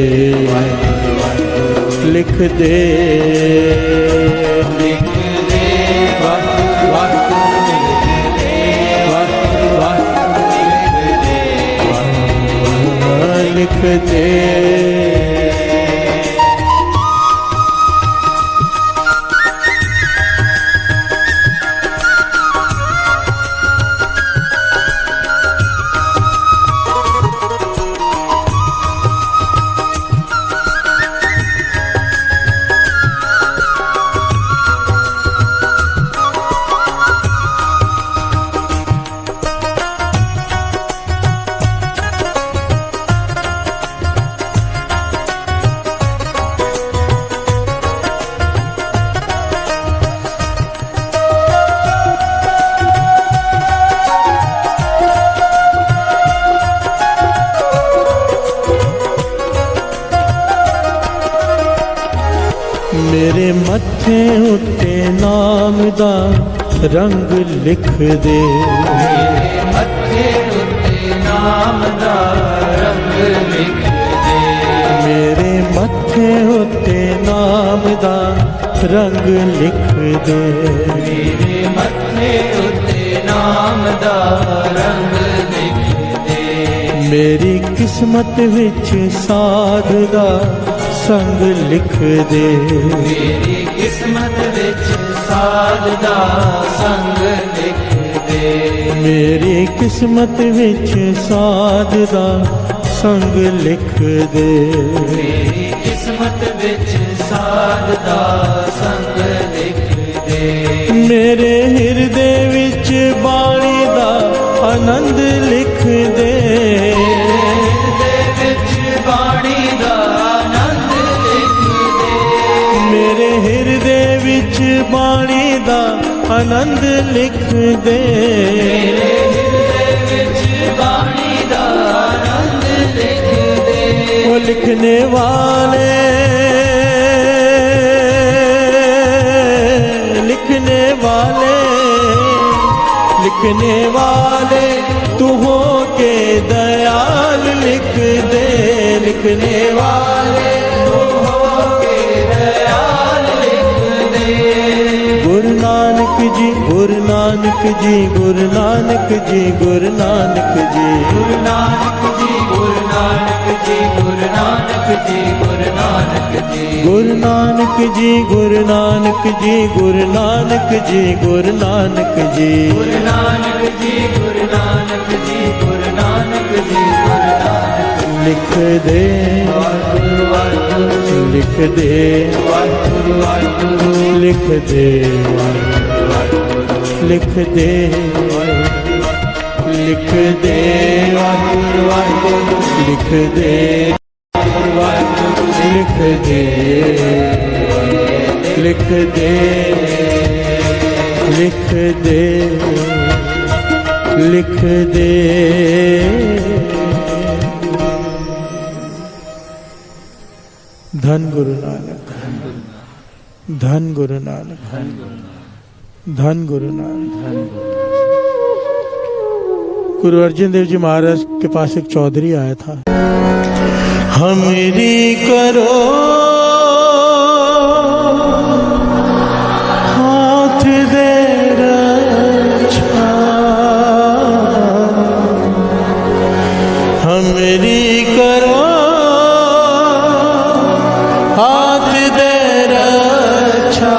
वाहिगुरु वाहिगुरु, लिख दे, लिख दे वाहिगुरु वाहिगुरु, लिख दे वाहिगुरु वाहिगुरु, लिख दे। मेरे मत्थे उत्ते नाम दा रंग लिख दे, मेरे मत्थे उत्ते नाम दा रंग लिख दे, मेरे मत्थे उत्ते नाम दा रंग लिख दे, मेरे मत्थे उत्ते नाम दा रंग लिख दे, मेरी किस्मत विच साध दा संग लिख दे, मेरी किस्मत विच साध दा संग लिख दे, मेरी किस्मत विच साध दा संग लिख दे, मेरी किस्मत विच साध दा संग लिख दे, मेरे हिरदे विच बाणी दा आनंद लिख दे, हिरदे विच बाणी दा आनंद लिख दे, मेरे हिरदे विच बाणी दा आनंद लिख दे, मेरे हिरदे विच बाणी दा आनंद लिख दे, वो लिखने वाले लिखने वाले लिखने वाले तू हो के दयाल लिख दे, लिखने वाले तू हो के दयाल लिख दे, गुरु नानक जी गुरु नानक जी गुरु नानक जी गुरु नानक जी गुरु नानक जी गुरु नानक जी गुरु नानक जी गुरु नानक जी गुरु नानक जी गुरु नानक जी गुरु नानक जी गुरु नानक जी गुरु नानक जी गुरु नानक जी गुरु नानक जी गुरु नानक लिख दे वाहिगुरु वाहिगुरु लिख दे वाहिगुरु वाहिगुरु लिख दे लिख दे लिख दे वाहिगुरु वाहिगुरु लिख दे वाहिगुरु लिख दे लिख दे लिख दे लिख दे धन गुरु नानक धन गुरु नानक धन गुरु नानक। गुरु अर्जन देव जी महाराज के पास एक चौधरी आया था। हमरी करो हाथ दे रक्षा, हमरी करो हाथ दे रक्षा,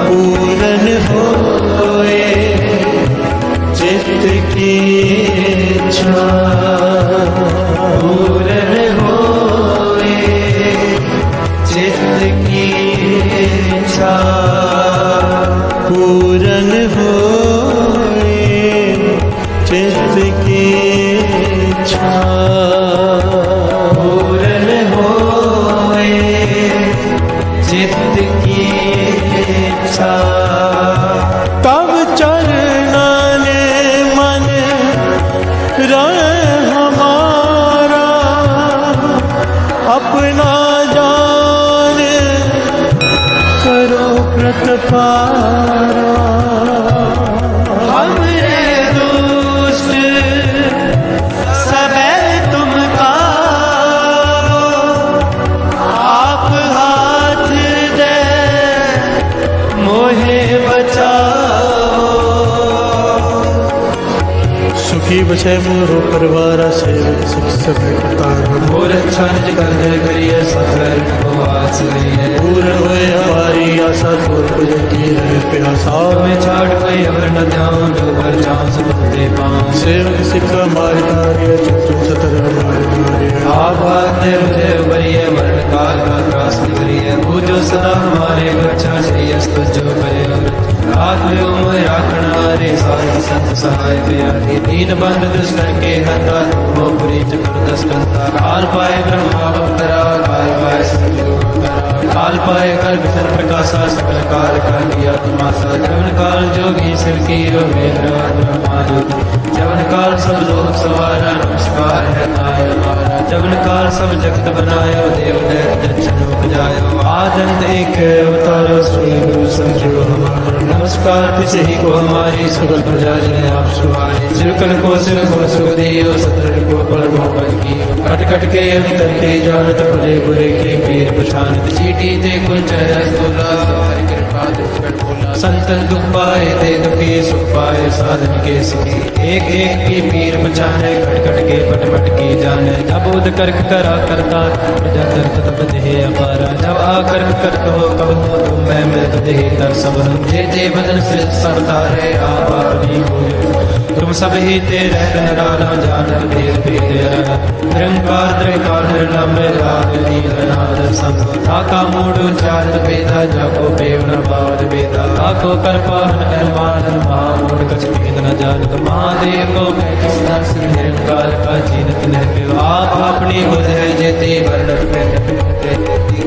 पूरन होए चित्त की इच्छा, पूरन होए चित्त की इच्छा, पूरन होए चित्त की इच्छा, पूरन होए चित्त की इच्छा, तब चरना ने मन रहे हमारा, अपना जान करो प्रतिपारा, हमरे दुष्ट सबे तुम कारो, आप हाथ दे मोहे बचाओ, सुखी बचे मोरो परिवार सेवक सुख सब करतार, और अच्छा निज कर करिए सफल उपवास करिए, पूर्ण हुए हमारी आशा छोड़ पूजन की है प्यासा, में छाड़ कोई अवर न ध्यान जो पर चांस बनते पाँव, सेवक सिक्का मारे कार्य चतुर सतर हमारे कार्य, आप आते मुझे बरिए मरण काल का त्रास करिए, पूजो सदा हमारे बच्चा श्रेय जो करे आत्म उम्र राखना रे सारी संत सहाय प्यारी, दीन बंद दुष्ट के हता वो पुरी चतुर्दश कंता, काल पाए ब्रह्मा अवतरा काल पाए काल पाए कर विचर प्रकाशा सकल काल का दिया तमाशा, जवन काल जोगी शिव की रो मेरा ब्रह्मा ज्योति, जवन काल सब लोग सवारा नमस्कार कार है नाय हमारा। जबन काल सब जगत बनायो, देव दैत्य जन उपजायो। आदंत एक अवतारो, श्री गुरु समझो हमारा। नमस्कार तिसे ही को हमारी, सकल प्रजा जन आप सुहारी। सिरकल को सिर को सुख दियो, सतरन को पल मोहन की। कट कट के अंतर के जानत, भले बुरे के पीर पछानत। चीटी ते कुल चेहरा स्तुला, हरि कृपा दुष्ट बोला। संतन दुख पाए ते दुखी, सुख पाए साधन के सुखी। एक एक की पीर पछाने, खट खट के पट पट की जाने। जब उद करक करा करता, प्रजा दर्द तब देह अपारा। जब आ करक करत हो कब हो, तुम मैं मृत देह तर सब हम। जे बदन से सब तारे, आप अपनी हो तुम सब ही तेरे नराला। जानत भेद भेद निरंकार त्रिकाल निर्लम्ब, राग नील नाद संग। आका मूढ़ चारत भेदा, जाको पेव न पावत भेदा। आको कर पाहन अनुमान, महामूढ़ कछ भेद न जानत। महादेव को मैं किस दर्श, निरंकार का जीनत न। आप अपनी बुध है जेते, वर्णत में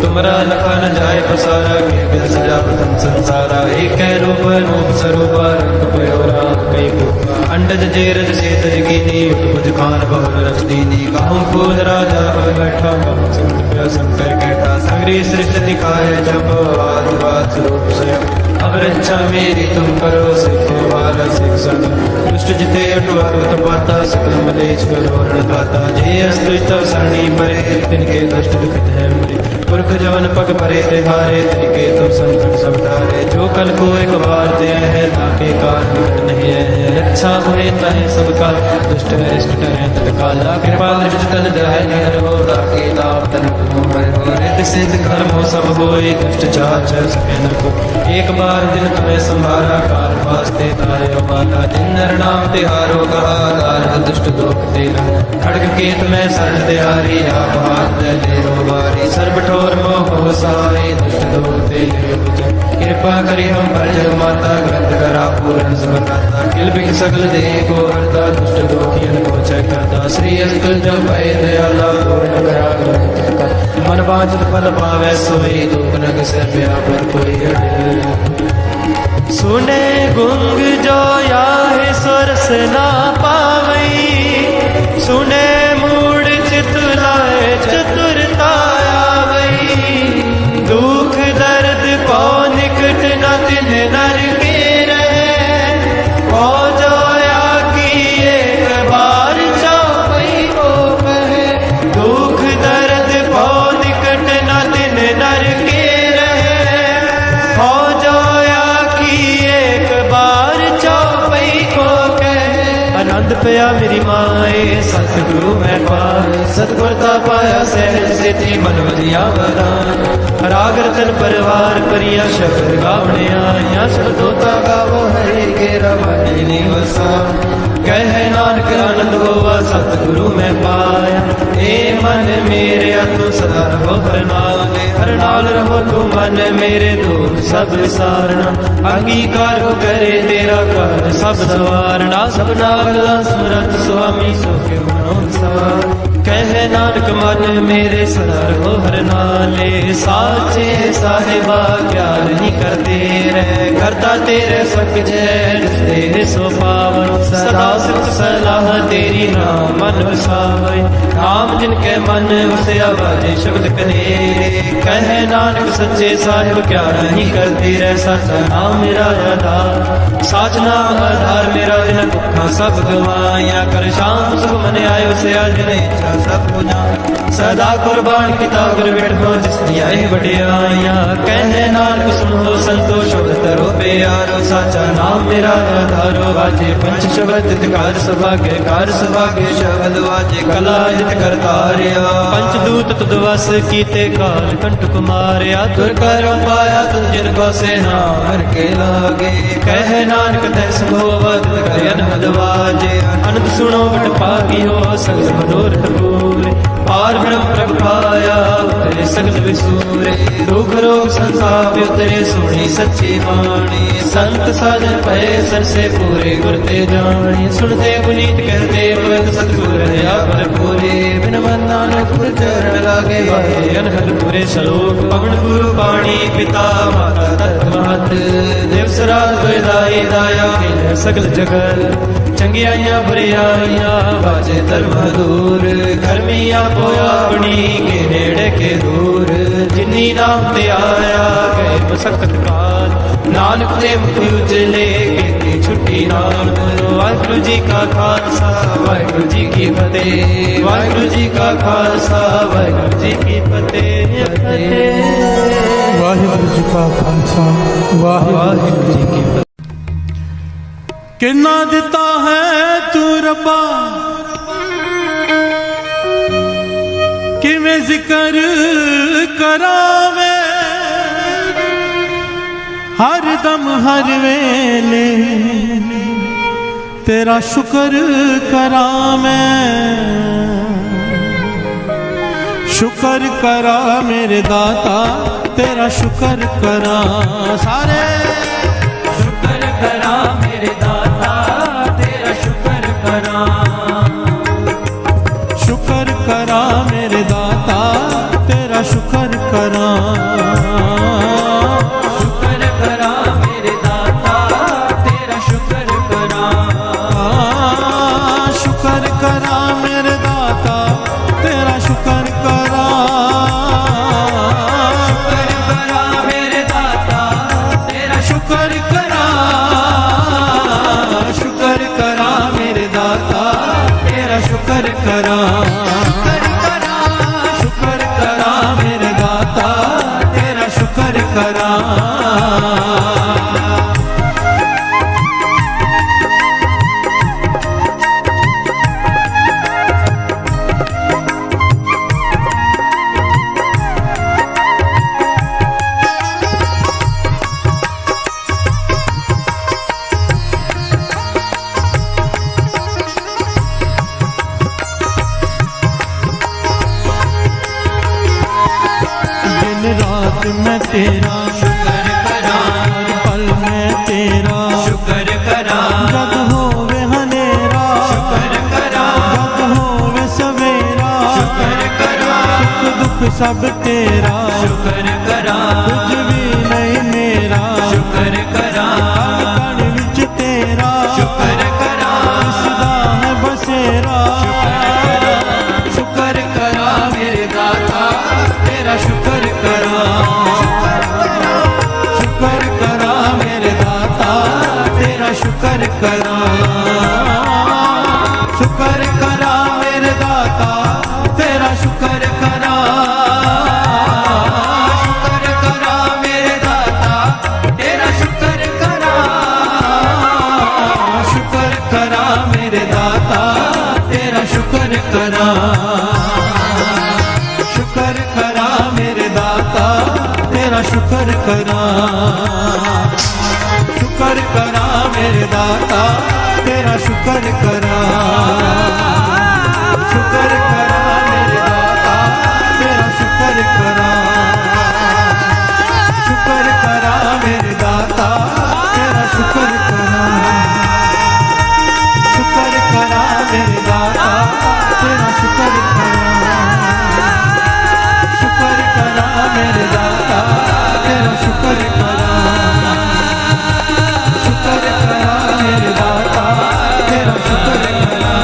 तुमरा लखा न जाए पसारा। के बिल सजा प्रथम संसारा, एक रूप रूप स्वरूप रंग पयो राम कई को। अंडज जेरज सेतज कीनी, उठ खान बहुल रच दीनी। कहूँ खोज राजा पर बैठा, कहूँ सिमट प्या शंकर कैठा। सगरी सृष्टि दिखाए जब, आदिवाद स्वरूप स्वयं। अब रक्षा मेरी तुम करो, सिखो वाला शिक्षक। दुष्ट जिते अटुआत पाता, सकल मलेच करो रणदाता। जे अस्तुत सरणी मरे, तिनके दुष्ट दुखित है मरे। पुरख जवन पग परे तिहारे, तिनके तुम संकट सब तारे। जो कल को एक बार दे है, ताके काल निकट नहीं है। रक्षा हुए तहे सबका, दुष्ट अरिष्ट टरे तत्काल। कृपा दृष्टि तन दयाल निहर हो, ताके दाव तन तुम हो। रिद्ध सिद्ध कर्म हो सब होए, दुष्ट चाचर सके न को। एक बार दिन तुम्हें संभारा, काल वास्ते तायो माता। दिन नर नाम तिहारो कहा, दार दुष्ट दोख तेरा। खड़ग के तुम्हें शरण तिहारी, आप हाथ दे ले रो बारी। सर्व ठोर मोह हो सहाय, दुष्ट दोख ते ले बुझ। कृपा करी हम पर जग माता, ग्रंथ करा पूरन समदाता। किल बिख सकल देह को हरता, दुष्ट दोखियन को जय करता। श्री अस्कुल जब भय दयाला, पूर्ण करा ग्रंथ का। मन वांछित फल पावै सोई, दुख नग से व्यापर कोई अड़े। सुने गुंग जो याहे सुरस ना पावई, सुने मूड चित लाए चतुरता आवई। दुख दर्द को निकट न दिन नर के रहे, ओ जो या की एक बार चौपई को कहे। दुख दर्द को निकट न दिन नर के रहे, ओ जो आनंद पया मेरी माए। सतगुरु मैं पाए, सतगुरता पाया सहज से थी मन वधिया वरान। राग रतन परिवार परिया, शब्द गावने आया। शब्दोता गावो हरे के रमणी वसा। कह नानक आनंद होवा, सतगुरु मैं पाया। ए मन मेरे तू सदा रहो हर नाले। हर नाल रहो तू मन मेरे, दूर सब सारना। अंगीकार को करे तेरा कार्य सब सवारना। सब नागला सुरत स्वामी, सो के मनोसार। कह नानक मन मेरे, सदा रहो हर नाले। साचे साहिबा क्या नहीं करते रहे, करता तेरे सक जय तेरे सो पावन। सदा सुख सलाह तेरी नाम मन वसावे। नाम जिनके मन उसे आवाजे शब्द कनेरे। कह नानक सच्चे साहिब क्या नहीं करते रहे, सच्चा नाम मेरा आधार। साच नाम आधार मेरा, दिन दुखा सब गवाया। कर शाम सुख मन आयो से आज नहीं सब पुना। सदा कुर्बान किता गुर बैठो, जिस दिया बढ़िया। कह नानक सुनो संतोष तरो प्यारो। साचा नाम मेरा आधारो, वाजे पंच शब्द कार सभाग्य। कार सभाग्य शब्द वाजे, कला जित करतारिया। पंचदूत तुद वस कीते, काल कंठ कुमारिया। तुर कर पाया तुम जिनको से नाम के लागे। कह नानक तय संभोवत करे अनहद वाजे। अनंत सुनो बट पागी हो, सगल मनोरथ पूरे। पार ब्रह्म प्रभ पाया, उतरे सगल विसूरे। दुख रोग संताप उतरे, सुनी सच्ची वाणी। संत साजन पए सर से पूरे, गुरते जानी। सुनते पुनीत कहते, पवित्र सतगुर दया पर पूरे। बिन मन नानक गुर चरण लागे, वाहे अनहद पूरे श्लोक। पवन गुरु पाणी पिता माता तत्व महत। देव सराज दाई दाया, सगल जगत चंगियाइयां बुरियाइयां बाजे धर्म दूर गर्मियां पोया अपनी के नेड़े के दूर जिन्नी नाम ते आया गए मसकत काल नानक दे मुख उजले के छुट्टी नाम वाहिगुरु जी का खालसा वाहिगुरु जी की फतेह वाहिगुरु जी का खालसा वाहिगुरु जी की फतेह वाहिगुरु जी का खालसा वाहिगुरु जी की फतेह। किन्ना दिता है तू रब्बा किवें जिक्र करावे हर दम हर वेले तेरा शुक्र करा मैं शुक्र करा मेरे दाता तेरा शुक्र करा सारे शुक्र करा मेरे दाता तेरा शुक्र करा शुक्र करा मेरे दाता तेरा शुक्र करा शुक्र करा मेरे दाता तेरा शुक्र करा शुक्र करा मेरे दाता तेरा शुक्र करा शुक्र करा मेरे दाता तेरा शुक्र करा शुक्र करा मेरे दाता तेरा शुक्र करा शुक्र करा मेरे दाता तेरा शुक्र करा दिन रात मैं तेरा शुक्र करा पल में तेरा शुक्र करा जग होवे हनेरा शुक्र करा जग होवे सवेरा शुक्र करा सुख दुख सब तेरा शुक्र करा कुछ भी नहीं मेरा शुक्र करा कण विच तेरा शुक्र करा सदा है बसेरा शुक्र करा मेरे दाता तेरा शुक्र करा शुक्र करा मेरे दाता तेरा शुक्र करा शुक्र करा मेरे दाता तेरा शुक्र करा शुक्र करा मेरे दाता तेरा शुक्र करा शुक्र करा मेरे दाता तेरा शुक्र करा शुक्र करा मेरे दाता तेरा शुक्र करा शुक्र करा मेरे दाता तेरा शुक्र करा शुक्र करा मेरे दाता तेरा शुक्र करा शुक्र करा मेरे दाता तेरा शुक्र करा शुक्र करा मेरे दाता तेरा शुक्र करा शुक्र करा मेरे दाता तेरा शुक्र करा शुक्र करा मेरे दाता तेरा शुक्र करा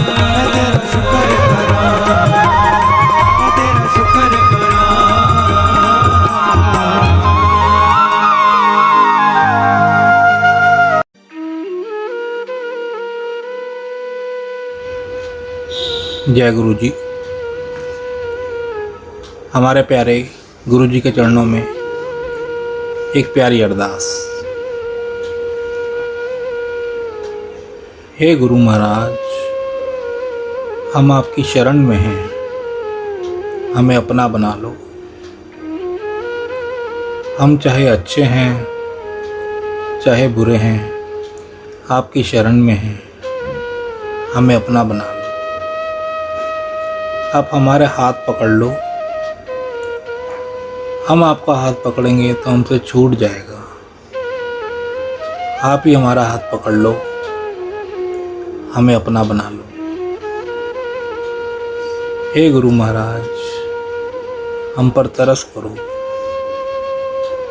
मैं तेरा शुक्र करा मैं तेरा शुक्र करा जय गुरु जी। हमारे प्यारे गुरु जी के चरणों में एक प्यारी अरदास। हे गुरु महाराज, हम आपकी शरण में हैं, हमें अपना बना लो। हम चाहे अच्छे हैं चाहे बुरे हैं, आपकी शरण में हैं, हमें अपना बना लो। आप हमारे हाथ पकड़ लो, हम आपका हाथ पकड़ेंगे तो हमसे छूट जाएगा। आप ही हमारा हाथ पकड़ लो, हमें अपना बना लो। हे गुरु महाराज, हम पर तरस करो,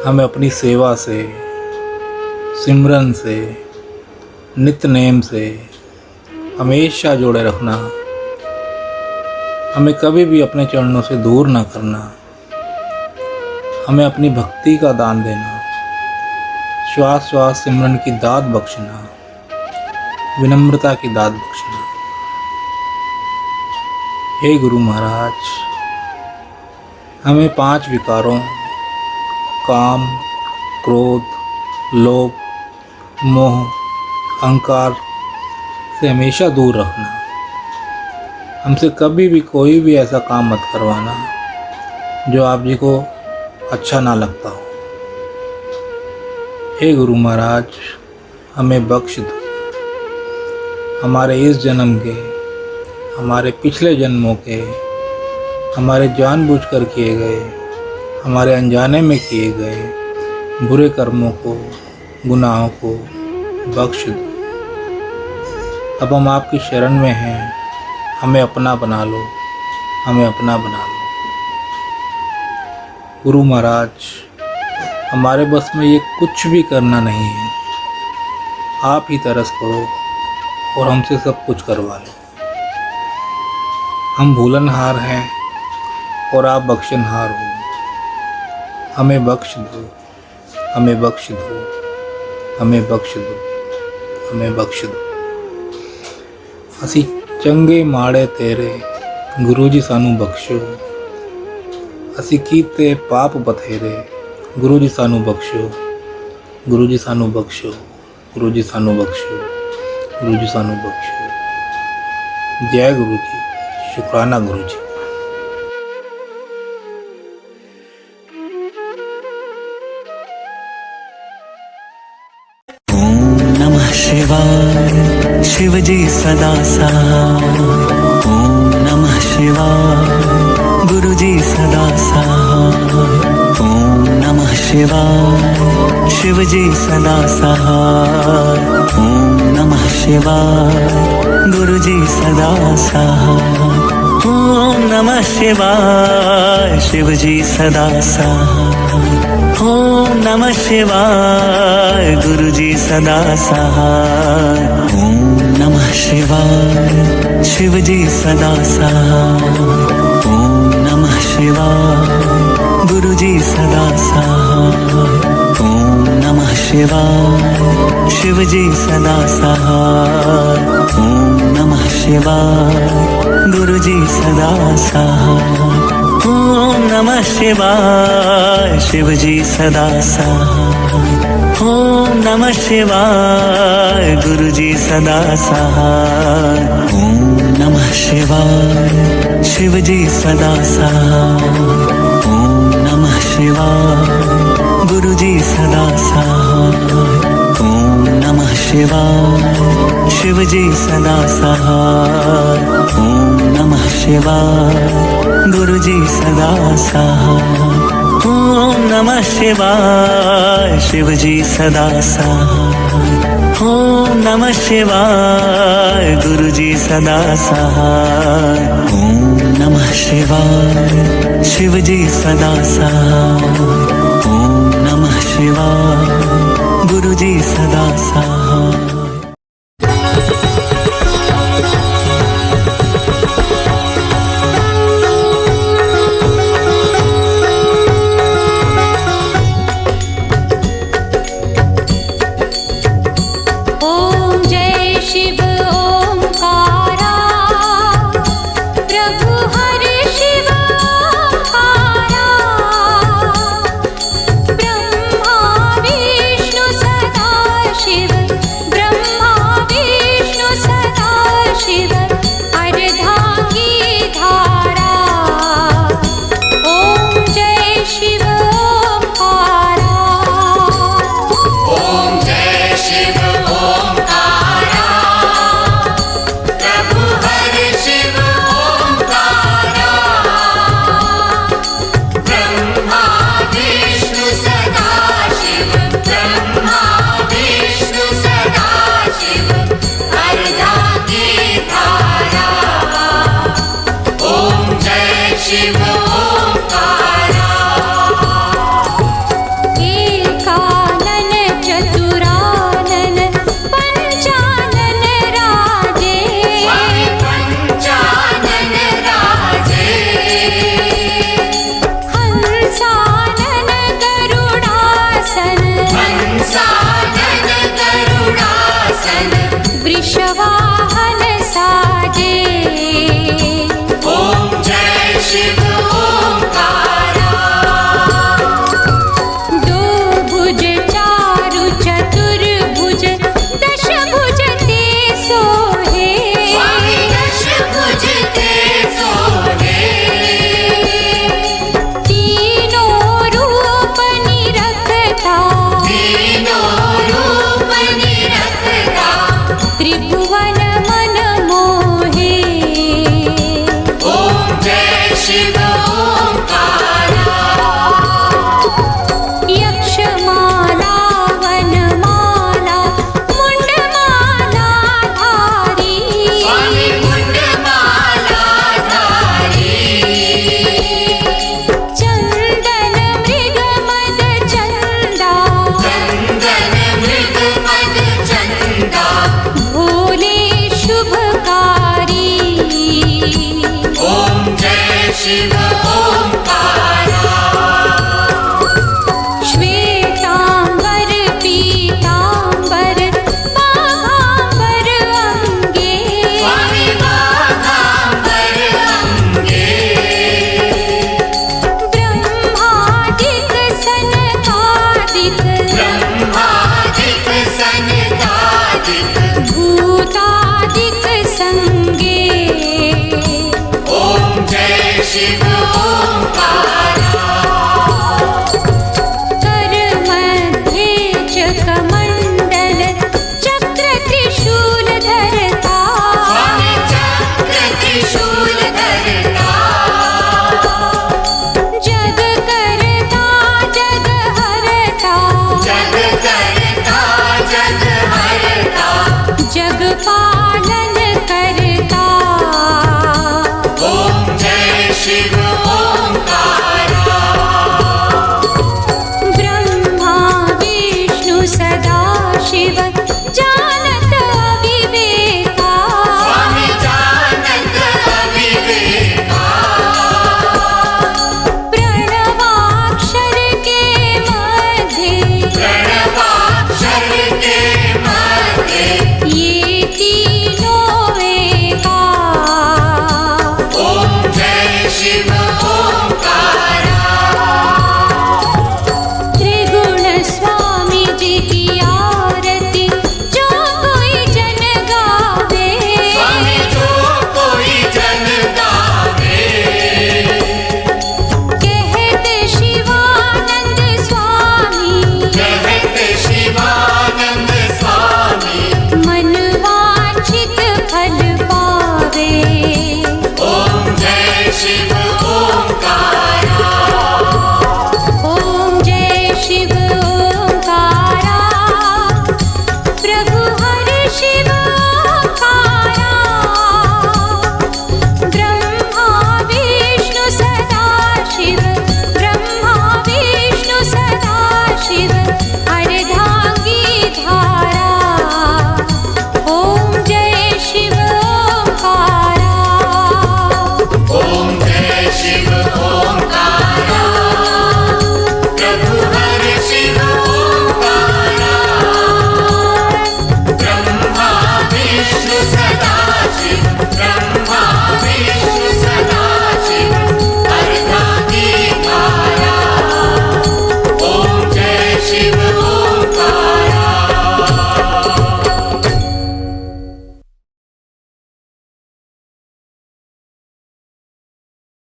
हमें अपनी सेवा से, सिमरन से, नित्य नेम से हमेशा जोड़े रखना, हमें कभी भी अपने चरणों से दूर ना करना, हमें अपनी भक्ति का दान देना, श्वास श्वास सिमरन की दात बख्शना, विनम्रता की दात बख्शना। हे गुरु महाराज, हमें 5 विकारों काम, क्रोध, लोभ, मोह, अहंकार से हमेशा दूर रखना। हमसे कभी भी कोई भी ऐसा काम मत करवाना जो आप जी को अच्छा ना लगता हो। हे गुरु महाराज, हमें बख्श दो। हमारे इस जन्म के, हमारे पिछले जन्मों के, हमारे जानबूझकर किए गए, हमारे अनजाने में किए गए बुरे कर्मों को, गुनाहों को बख्श दो। अब हम आपकी शरण में हैं, हमें अपना बना लो, हमें अपना बना लो। गुरु महाराज, हमारे बस में ये कुछ भी करना नहीं है, आप ही तरस करो और हमसे सब कुछ करवा लो। हम भूलनहार हैं और आप बख्शनहार हो। हमें बख्श दो, हमें बख्श दो, हमें बख्श दो, हमें बख्श दो। असी चंगे माड़े तेरे गुरु जी सानू बख्शो, असी कीते पाप बथेरे गुरु जी सानू बख्शो, गुरु जी सानू बख्शो, गुरु जी सानू बख्शो, गुरु जी सानू बख्शो। जय गुरु जी, शुक्राना गुरु जी। नमः शिवाय, शिव जी सदा सहाय। ओम नमः शिवाय, गुरु जी सदा सहाय। ओम नमः शिवाय, शिव जी सदा सहाय। ओम नमः शिवाय, गुरु जी सदा सहाय। ओम नमः शिवाय, शिव जी सदा सहाय। ओम नमः शिवाय, गुरु जी सदा सहाय। ओम नमः शिवाय, शिव जी सदा सहाय। ओम नमः शिवाय, गुरु जी सदा सहाय। ओम नमः शिवाय, शिव जी सदा सहाय। ओम नमः शिवाय, गुरु जी सदा सहाय। ओम नमः शिवाय, शिव जी सदा सहाय। ओम नमः शिवाय, गुरु जी सदा सहाय। ओम नमः शिवाय, शिव जी सदा सहाय। ओम नमः शिवाय, गुरु जी सदा सहाय। ओम नमः शिवाय, शिव जी सदा सहाय। ओम नमः शिवाय, गुरु जी सदा सहाय। ओम नमः शिवाय, शिव जी सदा सहाय। ओम नमः शिवाय, गुरु जी सदा सहाय। ओम नमः शिवाय, शिव जी सदा सहाय। ओम नमः शिवाय, गुरु जी सदा सहाय। ब्रह्मा विष्णु शिव ओंकारा। श्वेतांबर पीतांबर बाघांबर अंगे, स्वामी बाघांबर अंगे। ब्रह्मादिक सनकादिक, ब्रह्मादिक सनकादिक, भूतादिक संगे। ओम जय शिव ओंकारा। कर मध्ये चकमंडल चक्र त्रिशूल धरता, स्वामी चक्र त्रिशूल धरता। जग करता जग हरता, जग करता जग हरता। जग पालन करता। ओम जय शिव